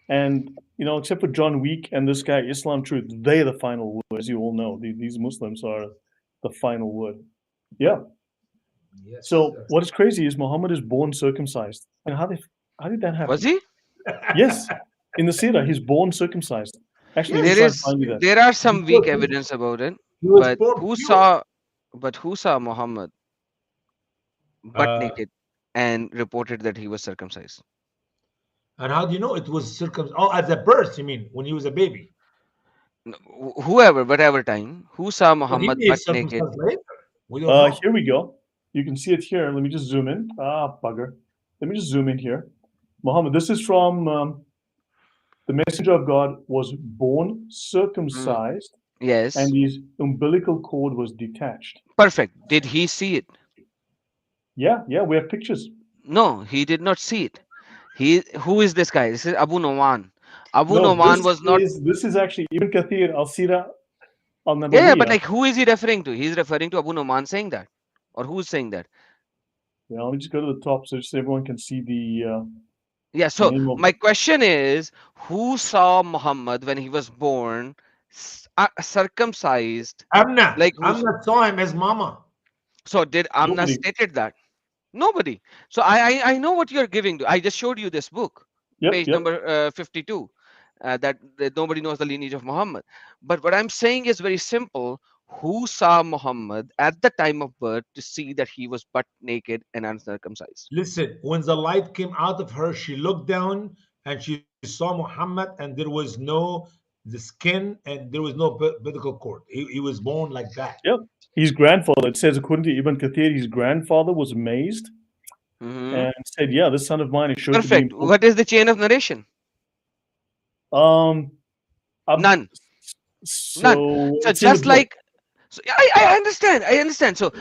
and except for John Week and this guy Islam Truth, they're the final word, as you all know. These Muslims are the final word. Yeah. Yes. So what is crazy is Muhammad is born circumcised. And how did that happen? Was he? Yes, in the Sirah, he's born circumcised. Actually, let me try and find you that. There are some weak Because evidence about it, he was but born who pure. saw Muhammad butt Uh, naked and reported that he was circumcised? and how do you know it was circumcised? Oh, at the birth, you mean, when he was a baby? Whoever, whatever time, who saw Well, he Muhammad may butt naked? circumcised later. We don't know. Here we go. You can see it here. Let me just zoom in. Bugger. Let me just zoom in here. Muhammad, this is from the messenger of God was born circumcised Yes. and his umbilical cord was detached. Perfect. Did he see it? Yeah, yeah, we have pictures. No, he did not see it. He, who is this guy? This is Abu Nu'man. Abu No, Nu'man was not. this is actually Ibn Kathir al Sira al Yeah, but Nabawiyah. like, who is he referring to? He's referring to Abu Nu'man saying that, or who's saying that? Yeah, let me just go to the top so just everyone can see Yeah. the So name of. my question is, who saw Muhammad when he was born, circumcised? Amna. Like who's? Amna saw him as mama. So did Amna Nobody. stated that? Nobody. So I know what you're giving to. I just showed you this book, Yep, page yep. number 52, that nobody knows the lineage of Muhammad. But what I'm saying is very simple. Who saw Muhammad at the time of birth to see that he was butt naked and uncircumcised? Listen, when the light came out of her, she looked down and she saw Muhammad, and there was no the skin and there was no umbilical cord. He was born like that. Yep. His grandfather, it says according to Ibn Kathir, his grandfather was amazed Hmm. and said, "Yeah, this son of mine is shown to be Perfect. important." What is the chain of narration? Um, None. None. so So it's in the just book. like, so I understand. I understand. So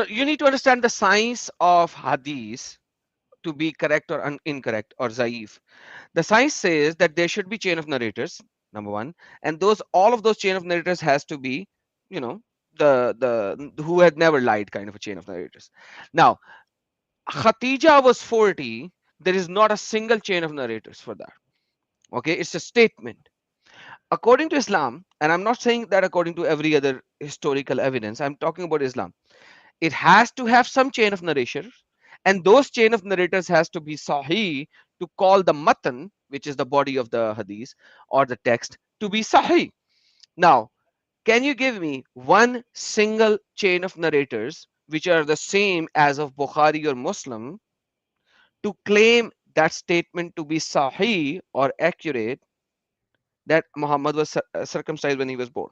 you need to understand the science of hadith to be correct or incorrect or zaif. The science says that there should be chain of narrators, number one, and those, all of those chain of narrators has to be, you know, the who had never lied kind of a chain of narrators. Now, Khatija was 40. There is not a single chain of narrators for that. Okay, it's a statement. According to Islam, and I'm not saying that according to every other historical evidence, I'm talking about Islam. It has to have some chain of narration, and those chain of narrators has to be sahih to call the matan, which is the body of the hadith or the text, to be sahih. Now, can you give me one single chain of narrators which are the same as of Bukhari or Muslim to claim that statement to be sahih or accurate, that Muhammad was circumcised when he was born?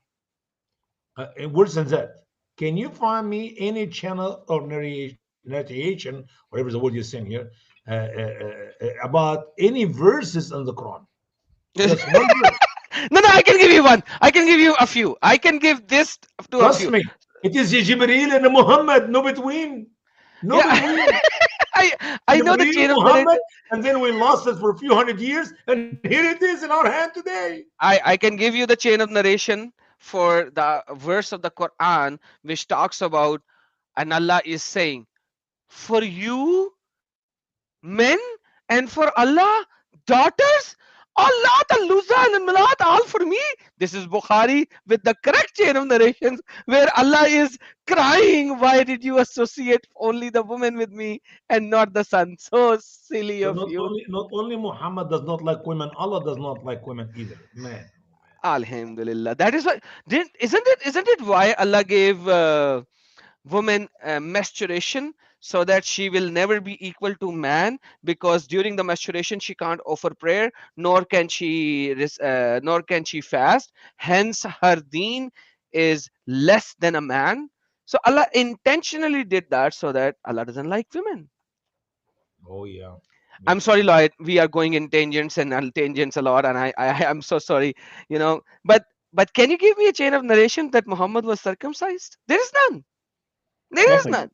And worse than that, can you find me any channel or narration, whatever the word you're saying here, about any verses in the Quran? Just one verse. No, no, I can give you one. I can give you a few. I can give this to a Trust few. me, it is Jibreel and Muhammad, no between. No Yeah, between. I know the Jibreel, chain of Muhammad, narrative. and then we lost it for a few hundred years, and here it is in our hand today. I can give you the chain of narration for the verse of the Quran which talks about, and Allah is saying, for you men, and for Allah daughters. Allah, the Luza and Milat, all for me. This is Bukhari with the correct chain of narrations where Allah is crying, why did you associate only the woman with me and not the son? So silly So of you. not only Muhammad does not like women, Allah does not like women either. Man, oh man. Alhamdulillah. That is why, isn't it why Allah gave woman menstruation, so that she will never be equal to man, because during the menstruation she can't offer prayer, nor can she fast, hence her deen is less than a man. So Allah intentionally did that so that Allah doesn't like women. Oh yeah, I'm yeah. sorry, Lloyd, we are going in tangents and tangents a lot, and I'm so sorry, but can you give me a chain of narration that Muhammad was circumcised? There is none. There is Nothing. none.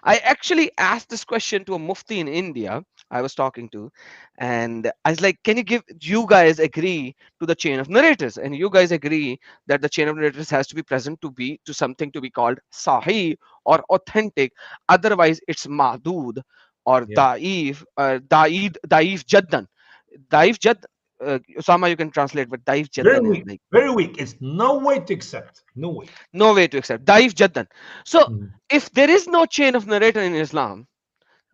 I actually asked this question to a mufti in India I was talking to, and I was like, "Can you give? Do you guys agree to the chain of narrators? And you guys agree that the chain of narrators has to be present to be to something to be called sahih or authentic. Otherwise, it's mahdud or Yeah. daif jaddan. Daif jad. Usama, you can translate, but daif Very jaddan is weak. like Very weak. It's no way to accept. No way. no way to accept. Daif jaddan. So, Mhm. if there is no chain of narrator in Islam,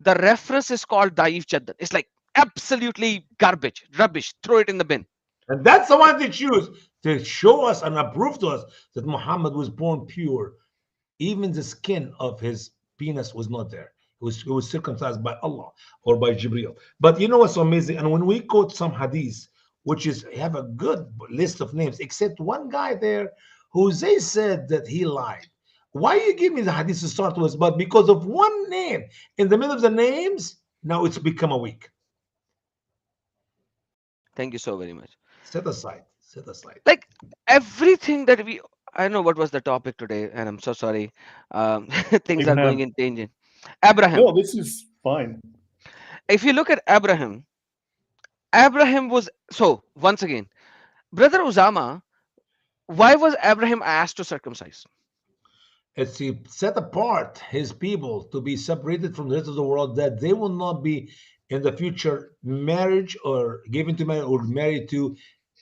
the reference is called Daif Jaddan. It's like absolutely garbage, rubbish. Throw it in the bin. And that's the one they choose to show us and prove to us that Muhammad was born pure. Even the skin of his penis was not there. It was circumcised by Allah or by Jibril. But you know what's so amazing? And when we quote some hadiths, which is have a good list of names, except one guy there who they said that he lied. Why you give me the hadith to start with? But because of one name in the middle of the names, now it's become a week. Thank you so very much. Set aside. Set aside. Like everything that we I don't know what was the topic today, and I'm so sorry. Things are going Abraham. in tangent. Abraham. No, this is fine. If you look at Abraham, Abraham was so once again, brother Usama. Why was Abraham asked to circumcise? It's he set apart his people to be separated from the rest of the world, that they will not be in the future marriage or given to marry or married to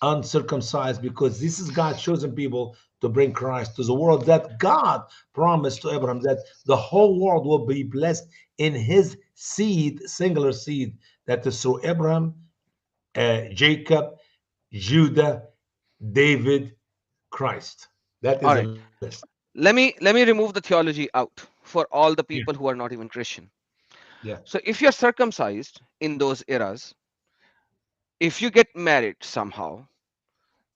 uncircumcised, because this is God's chosen people to bring Christ to the world, that God promised to Abraham that the whole world will be blessed in his seed, singular seed, that is through Abraham, Jacob, Judah, David, Christ. That All is a right. list. Let me remove the theology out for all the Yeah, people who are not even Christian. yeah, So if you're circumcised in those eras, if you get married somehow,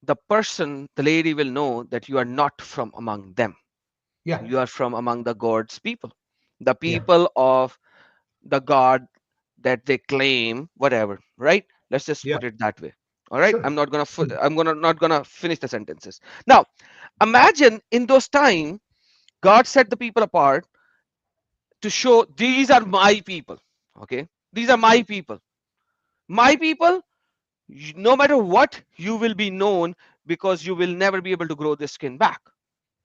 the person, the lady will know that you are not from among them. yeah, You are from among the God's people, the yeah. people of the God that they claim, whatever, right? Let's just Yeah, put it that way. All right. sure. I'm gonna not gonna finish the sentences. Now, imagine in those time, God set the people apart to show these are my people. Okay. These are my people. My people, no matter what, you will be known because you will never be able to grow this skin back.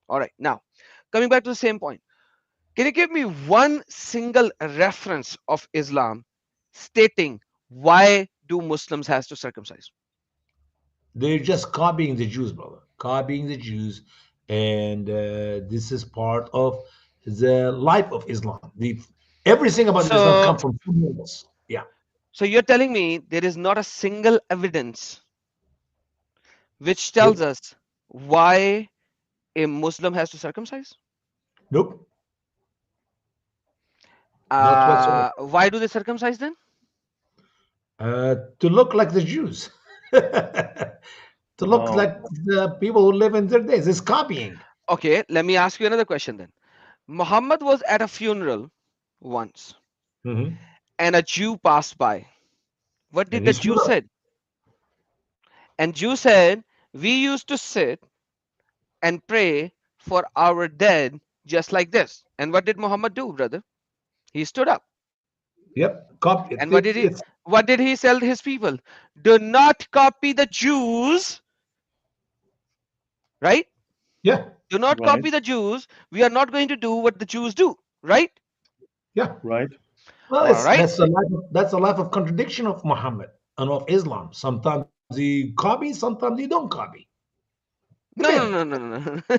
All right. Now, coming back to the same point, can you give me one single reference of Islam stating why do Muslims has to circumcise? They're just copying the Jews, brother. Copying the Jews, and this is part of the life of Islam. Everything about Islam comes So, from somewhere else. Yeah. so you're telling me there is not a single evidence which tells Nope. us why a Muslim has to circumcise? Nope. Not whatsoever. Why do they circumcise then? To look like the Jews. To look Wow. like the people who live in their days. It's copying. Okay, let me ask you another question then. Muhammad was at a funeral once Hmm. and a Jew passed by. What And did he the stood Jew up. said? And Jew said, we used to sit and pray for our dead just like this. And what did Muhammad do, brother? He stood up. Yep. Copy. And what did he tell his people? Do not copy the Jews, right? Yeah. Do not Right. copy the Jews. We are not going to do what the Jews do, right? Yeah. Right. Well, All it's right. that's a life of contradiction of Muhammad and of Islam. Sometimes he copy, sometimes he don't copy. No, Depend. no, no, no, no, no.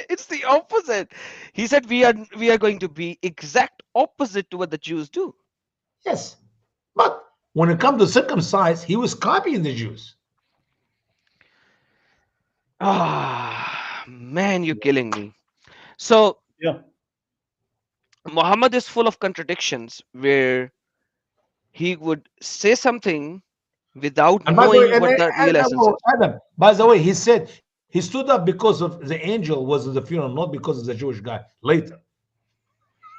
It's the opposite. He said we are going to be exact opposite to what the Jews do. Yes, but when it comes to circumcise, he was copying the Jews. Ah, man, you're killing me. So Yeah. Muhammad is full of contradictions where he would say something without And by the way, knowing what the real essence well, is. Adam, by the way, he said he stood up because of the angel was at the funeral, not because of the Jewish guy. Later,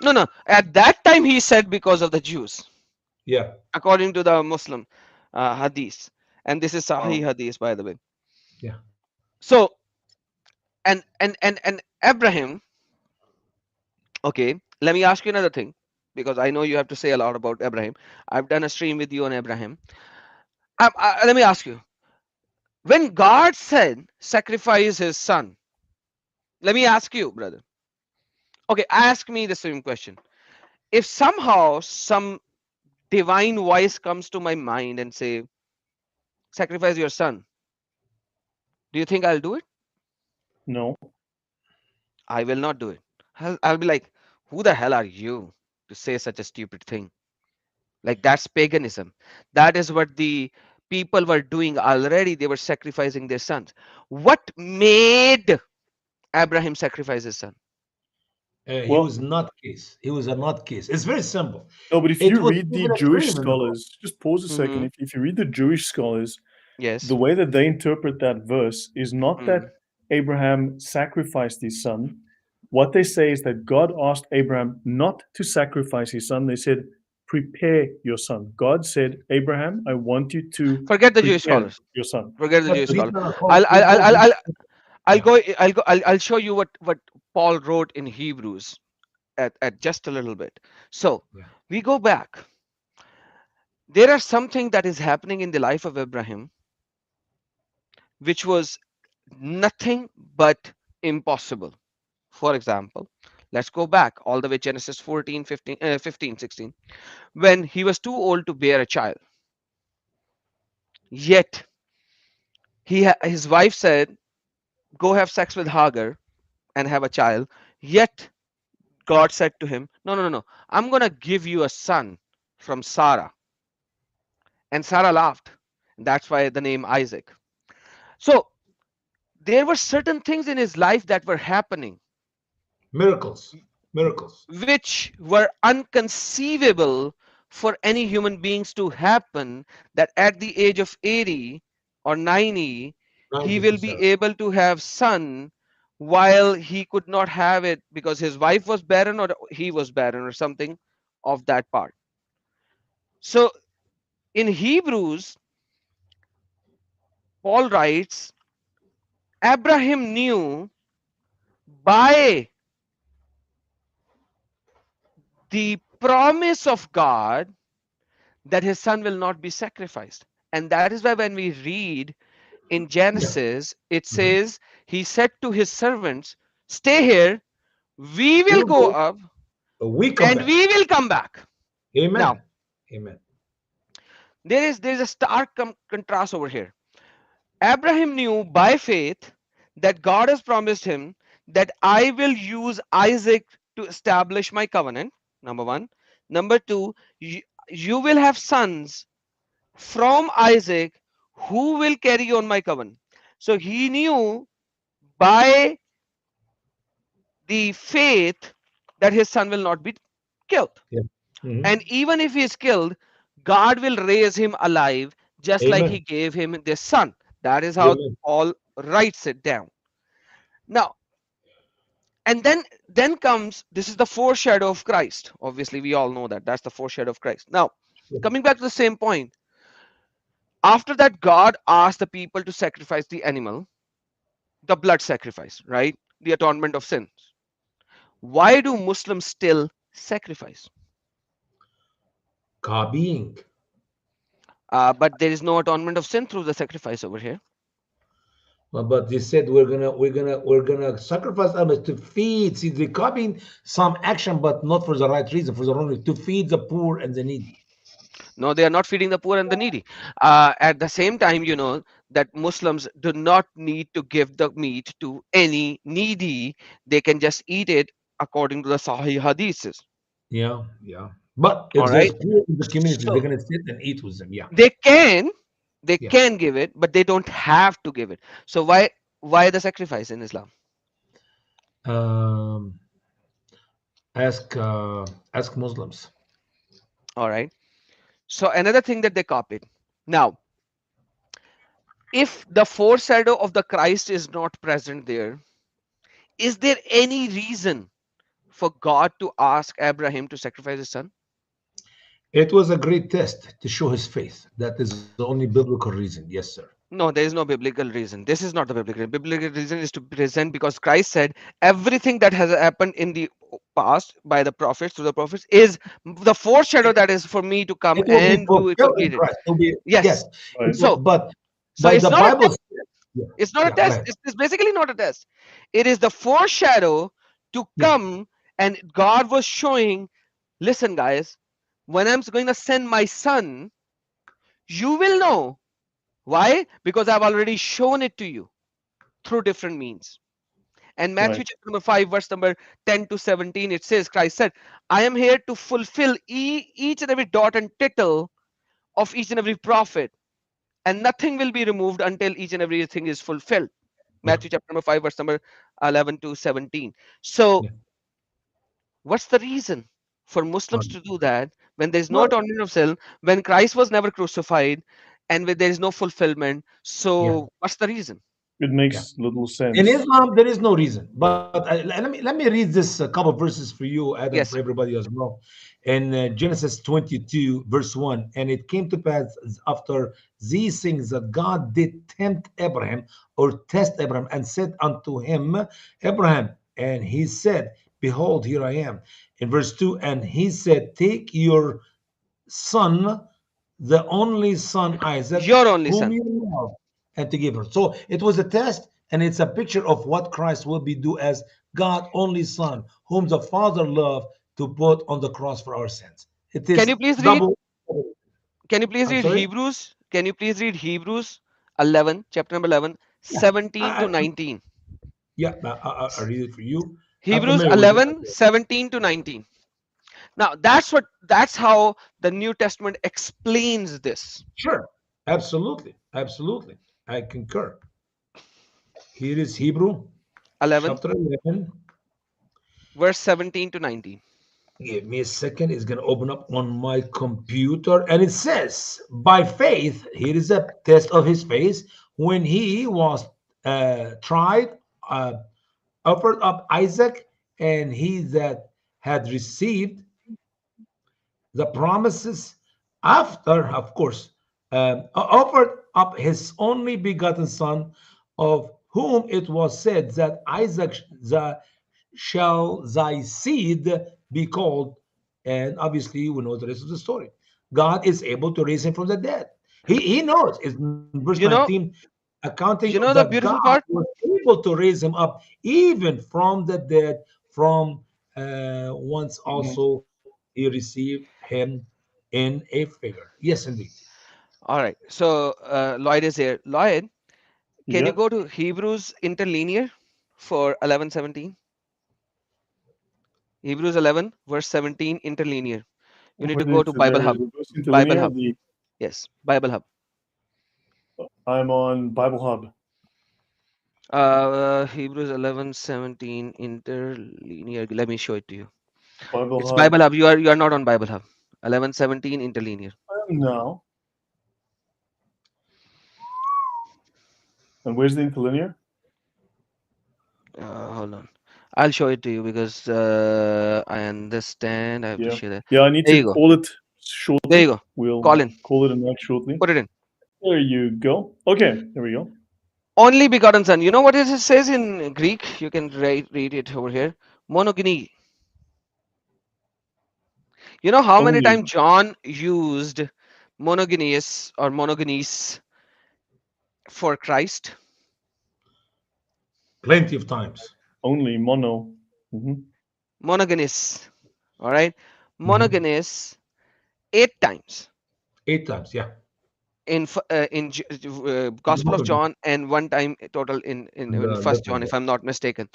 No, no. At that time, he said because of the Jews, yeah, according to the Muslim hadith, and this is Sahih Wow. hadith, by the way. yeah. So, and Abraham. Okay, let me ask you another thing, because I know you have to say a lot about Abraham. I've done a stream with you on Abraham. Let me ask you: when God said sacrifice His son, let me ask you, brother. Okay, ask me the same question. If somehow some divine voice comes to my mind and say, sacrifice your son, do you think I'll do it? No. I will not do it. I'll be like, who the hell are you to say such a stupid thing? Like, that's paganism. That is what the people were doing already. They were sacrificing their sons. What made Abraham sacrifice his son? He Well, was not case. He was a not case. It's very simple. no, but if It you was read the even a Jewish dream in the Quran. scholars, just pause a second. Mm-hmm. If you read the Jewish scholars, Yes. the way that they interpret that verse is not that Mm. Abraham sacrificed his son. What they say is that God asked Abraham not to sacrifice his son. They said, prepare your son. God said, Abraham, I want you to Forget the Jewish prepare scholars. your son. Forget the Yep, Jewish these scholar. are I'll, called I'll, I'll, I'll, inconsistencies. I'll I'll Yeah. go. I'll show you what Paul wrote in Hebrews at just a little bit. So Yeah. we go back. There are something that is happening in the life of Abraham, which was nothing but impossible. For example, let's go back all the way Genesis 14, 15, 15, 16, when he was too old to bear a child. Yet his wife said, "Go have sex with Hagar and have a child." Yet God said to him, "No, no, no, no. I'm gonna give you a son from Sarah." And Sarah laughed. That's why the name Isaac. So there were certain things in his life that were happening Miracles. Miracles. which were unconceivable for any human beings to happen, that at the age of 80 or 90 he 90 will to be 7. able to have son, while he could not have it because his wife was barren or he was barren or something of that part. So in Hebrews, Paul writes, Abraham knew by the promise of God that his son will not be sacrificed. And that is why when we read in Yeah. Genesis, it Mhm. says, he said to his servants, "Stay here, we We will will go go. up We come and back. we will come back." Now, Amen. Amen. there is a stark contrast over here. Abraham knew by faith that God has promised him that I will use Isaac to establish my covenant. Number one. Number two, you will have sons from Isaac who will carry on my covenant. So he knew by the faith that his son will not be killed. Yeah. Mhm. And even if he is killed, God will raise him alive just like he Amen. gave him this son. That is how Amen. Paul writes it down. Now, and then comes, this is the foreshadow of Christ. Obviously, we all know that. That's the foreshadow of Christ. Now, coming back to the same point, after that, God asked the people to sacrifice the animal, the blood sacrifice, right? The atonement of sins. Why do Muslims still sacrifice? Copying. But there is no atonement of sin through the sacrifice over here. Well, but they said we're gonna sacrifice animals to feed. See, they're copying some action, but not for the right reason, for the wrong reason, to feed the poor and the needy. No, they are not feeding the poor and the needy. At the same time, you know that Muslims do not need to give the meat to any needy. They can just eat it according to the Sahih Hadiths. Yeah, yeah. But All if there's right. poor in the community, they're So gonna sit and eat with them. Yeah, they can, they yeah. can give it, but they don't have to give it. So why the sacrifice in Islam? Um, ask Muslims. All right. So another thing that they copied. Now, if the foreshadow of the Christ is not present there, is there any reason for God to ask Abraham to sacrifice his son? It was a great test to show his faith. That is the only biblical reason. Yes, sir. No, there is no biblical reason. This is not the biblical reason. Biblical reason is to present because Christ said everything that has happened in the past by the prophets through the prophets is the foreshadow It, that is for me to come it will be and do it fulfilled in completed. Christ. It will be Yes. yes. Right. So But so but it's the not a Bible. test. Says, yeah, It's not a yeah. Go test. ahead. It's basically not a test. It is the foreshadow to Yeah, come, and God was showing, listen, guys, when I'm going to send my son, you will know. Why? Because I've already shown it to you through different means. And Right. Matthew chapter number 5, verse number 10 to 17, it says, Christ said, I am here to fulfill each and every dot and tittle of each and every prophet, and nothing will be removed until each and everything is fulfilled. yeah, Matthew chapter number 5, verse number 11 to 17. So, yeah. what's the reason for Muslims to do that when there is no Well, atonement of sin, when Christ was never crucified, and when there is no fulfillment? yeah. So, what's the reason? It makes little sense. In Islam, there is no reason. But let me read this couple of verses for you, Adam, Yes, for sir. everybody as well. In Genesis 22, verse 1, and it came to pass after these things that God did tempt Abraham or test Abraham and said unto him, Abraham, and he said, Behold, here I am. In verse 2, and he said, Take your son, the only son Isaac, Your only whom son. you love, and to give her. So it was a test, and it's a picture of what Christ will be do as God only Son, whom the Father loved to put on the cross for our sins. It Can is you please read? double. Can you please I'm read sorry. Hebrews? Can you please read Hebrews 11, chapter number 11, Yeah, 17 to I, 19? yeah. I read it for you. I'm Hebrews familiar with it. 11, 17 to 19. Now that's how the New Testament explains this. Sure, absolutely, absolutely. I concur. Here is Hebrew 11, chapter 11. verse 17 to 19. Give me a second. It's going to open up on my computer. And it says, by faith, here is a test of his faith. When he was tried, uh, offered up Isaac, and he that had received the promises after, of course, offered up his only begotten son, of whom it was said that Isaac shall thy seed be called. And obviously, we know the rest of the story. God is able to raise him from the dead. He knows. It's in verse You know, 19, accounting you know the that God beautiful part? was able to raise him up even from the dead, from once Mhm. also he received him in a figure. Yes, indeed. All right. So Lloyd is here. Lloyd, can you Yeah. go to Hebrews interlinear for 11:17? Hebrews 11, verse 17, interlinear. You need to Where go is to there? Bible Hub. It goes into Bible linear. Hub. Yes, Bible Hub. I'm on Bible Hub. Hebrews 11:17, interlinear. Let me show it to you. Bible It's Hub. Bible Hub. You are not on Bible Hub. 11:17, interlinear. I am now. And where's the interlinear? Hold on. I'll show it to you because I understand. I have to Yeah. share that. Yeah, I need There to you go. call it There you shortly. go. We'll Call in. call it a night shortly. Put it in. There you go. Okay, there we go. Only begotten son. You know what it says in Greek? You can read it over here. Monogeny. You know how many Only. times John used monogenes or monogenes for Christ? Plenty of times. Only mono. Monogenes. All right. Mhm. Monogenes 8 times 8 times, yeah. in In the Gospel of monogamy, John and one time total in the First letter, John, if yeah. I'm not mistaken.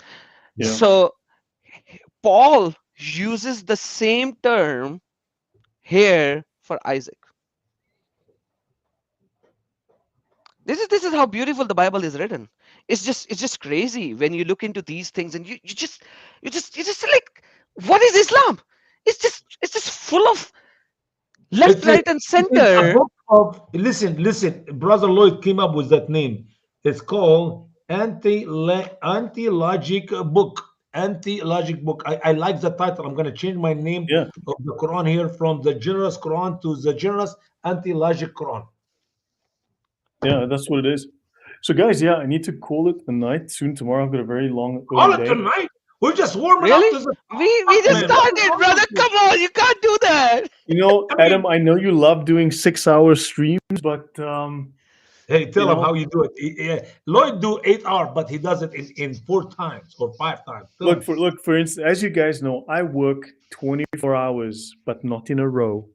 Yeah. So Paul uses the same term here for Isaac. This is how beautiful the Bible is written. It's just crazy when you look into these things and you just like, what is Islam? It's just full of left, It is, right, and it is a center. book of, listen, Brother Lloyd came up with that name. It's called Anti-Logic Book. Anti-Logic Book. I like the title. I'm going to change my name Yeah. of the Quran here from the Generous Quran to the Generous Anti-Logic Quran. Yeah, that's what it is. So guys, yeah, I need to call it a night soon. Tomorrow I've got a very long Call early it day. tonight. We're just warming up Really? to the We just man. What is started, wrong with brother. you? Come on, you can't do that. You know, I mean, Adam, I know you love doing 6 hour streams, but hey, you tell him how know, you do it. Lloyd do 8 hours, but he does it in 4 times or 5 times. Tell him. look for instance, as you guys know, I work 24 hours, but not in a row.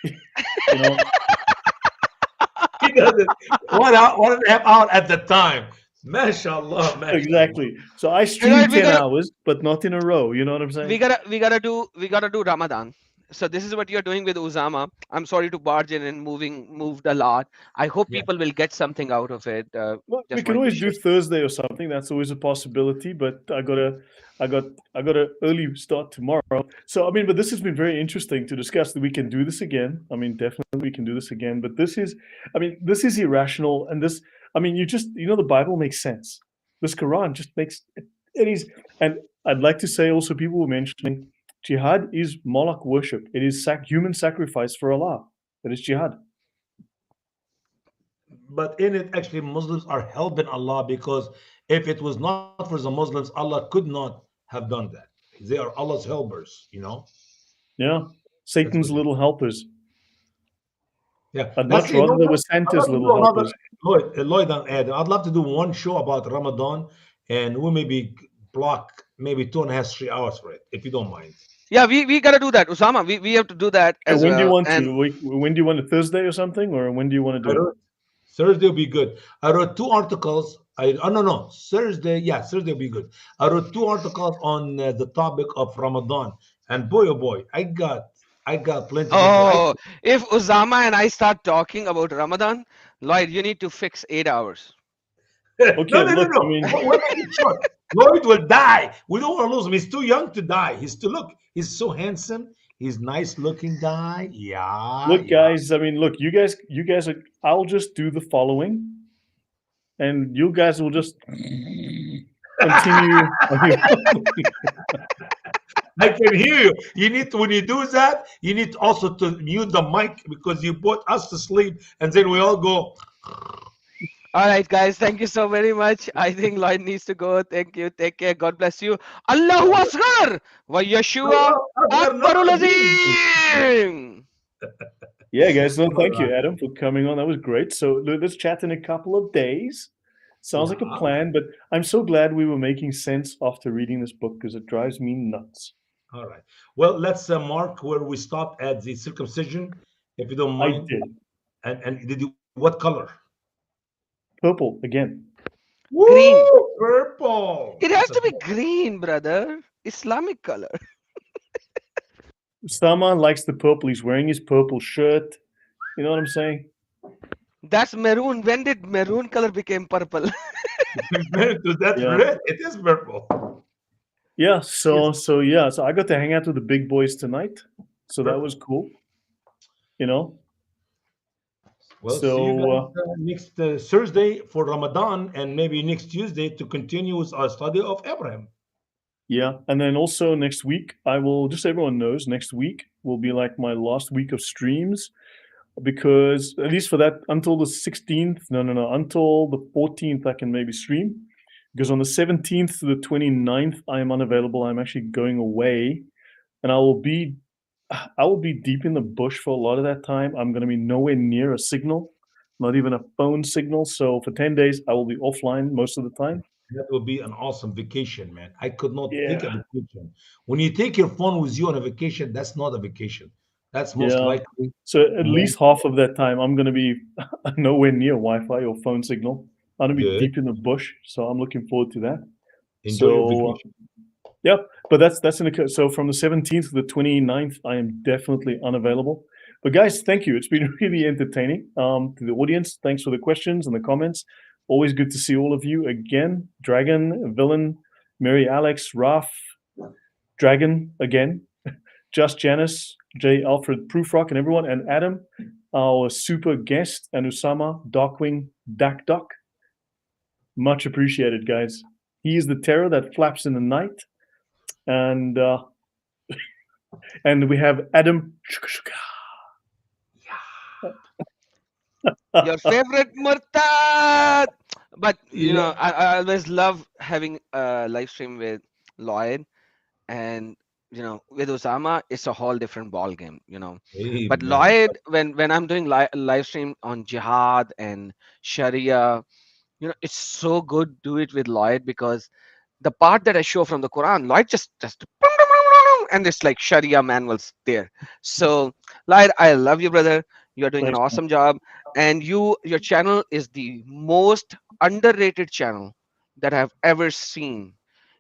You know, He does it 1 hour, 1.5 hours at the time. Mashallah, mashallah. exactly. So I You know, stream 10 hours, but not in a row. You know what I'm we saying? gotta we gotta do Ramadan. So this is what you're doing with Usama. I'm sorry to barge in and moved a lot. I hope Yeah. people will get something out of it. Well, we Just can wanted to always do share. Thursday or something. That's always a possibility. But I got, I got an early start tomorrow. So I mean, but this has been very interesting to discuss. That we can do this again. I mean, definitely we can do this again. But this is, I mean, this is irrational, and this, I mean, the Bible makes sense. This Quran just makes it is. And I'd like to say also, people were mentioning jihad is Moloch worship. It is human sacrifice for Allah. That is jihad. But in it, actually, Muslims are helping Allah, because if it was not for the Muslims, Allah could not have done that. They are Allah's helpers. Yeah, That's Satan's what. little helpers. Yeah, I'd that's much you know rather they were what? I'd love Santa's to do little another helpers. Lloyd and Adam. I'd love to do one show about Ramadan, and we maybe block maybe 2.5, 3 hours for it, if you don't mind. Yeah, we gotta do that, Usama. We have to do that And as when do you well. want And to? When do you want a Thursday or something, or when do you want to I do it? wrote Thursday will be good. I wrote 2 articles. No, Thursday. Yeah, Thursday will be good. I wrote 2 articles on the topic of Ramadan, and boy, oh boy, I got plenty of information. oh, if Usama and I start talking about Ramadan, Lloyd, you need to fix 8 hours. No, Okay, no, no, look, I no. mean, We'll make it short. Lloyd will die. We don't want to lose him. He's too young to die. He's so handsome. He's nice looking guy. Yeah, look, yeah. guys. I mean, look, you guys are. I'll just do the following, and you guys will just continue. I can hear you. When you do that, you need also to mute the mic, because you put us to sleep, and then we all go. All right, guys. Thank you so very much. I think Lloyd needs to go. Thank you. Take care. God bless you. Allahu Akbar wa Yeshua Akbarul Azim. Yeah, guys. No, thank you, Adam, for coming on. That was great. So let's chat in a couple of days. Sounds like a Wow. plan, but I'm so glad we were making sense after reading this book, because it drives me nuts. All right. Well, let's mark where we stopped at the circumcision, if you don't I mind. did. And did you what color? Purple again. Woo! Green. Purple. It has to be green, brother. Islamic color. Usama likes the purple. He's wearing his purple shirt. You know what I'm saying? That's maroon. When did maroon color became purple? That's Yeah. red. It is purple. Yeah. So I got to hang out with the big boys tonight. So that Perfect. was cool. You know. Well, So, see you guys next Thursday for Ramadan, and maybe next Tuesday to continue with our study of Abraham. Yeah, and then also next week, I will, just so everyone knows, next week will be like my last week of streams, because at least for that, until the 16th, until the 14th, I can maybe stream, because on the 17th to the 29th, I am unavailable. I'm actually going away, and I will be deep in the bush for a lot of that time. I'm going to be nowhere near a signal, not even a phone signal. So for 10 days, I will be offline most of the time. That will be an awesome vacation, man. I could not take a Yeah. vacation. When you take your phone with you on a vacation, that's not a vacation. That's most Yeah. likely. So at least half of that time, I'm going to be nowhere near Wi-Fi or phone signal. I'm going to be Good. deep in the bush. So I'm looking forward to that. Enjoy your So, vacation. yep. But that's so from the 17th to the 29th, I am definitely unavailable. But guys, thank you. It's been really entertaining. To the audience, thanks for the questions and the comments. Always good to see all of you again. Dragon, Villain, Mary Alex, Raf, Dragon again, Just Janice, J. Alfred Proofrock, and everyone, and Adam, our super guest, and Usama Darkwing Dakdok. Much appreciated, guys. He is the terror that flaps in the night. And and we have Adam. Your favorite Murtad. But I always love having a live stream with Lloyd, and with Usama, it's a whole different ball game. But Amen. Lloyd, when I'm doing live stream on jihad and Sharia, it's so good do it with Lloyd, because the part that I show from the Quran, Lloyd just and it's like Sharia manuals there. So Lloyd, I love you, brother. You're doing an Thanks, man. awesome job, and your channel is the most underrated channel that I've ever seen.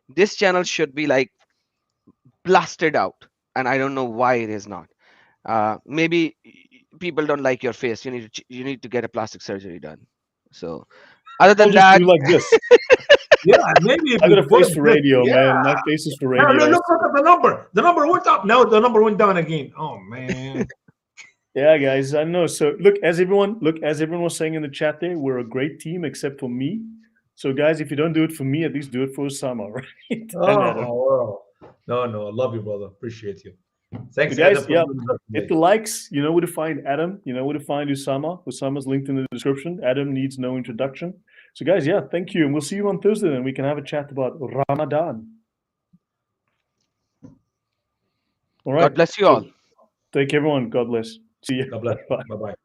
This channel should be like blasted out, and I don't know why it is not. Maybe people don't like your face. You need to get a plastic surgery done. So other I'll than just that, do like this. Yeah, maybe if I got you a put face for radio, yeah. man. My face is for Now, radio. look at the number. The number went up. Now the number went down again. Oh man. Yeah, guys, I know. So look, as everyone was saying in the chat there, we're a great team except for me. So guys, if you don't do it for me, at least do it for Osama, right? And Adam. Oh, wow. No, I love you, brother. Appreciate you. Thanks, So guys, Adam, for yeah, doing that hit today. the likes. You know where to find Adam. You know where to find Usama. Usama's linked in the description. Adam needs no introduction. So guys, yeah, thank you. And we'll see you on Thursday then. We can have a chat about Ramadan. All right. God bless you So all. take care, everyone. God bless. See you. God bless. Bye. Bye-bye.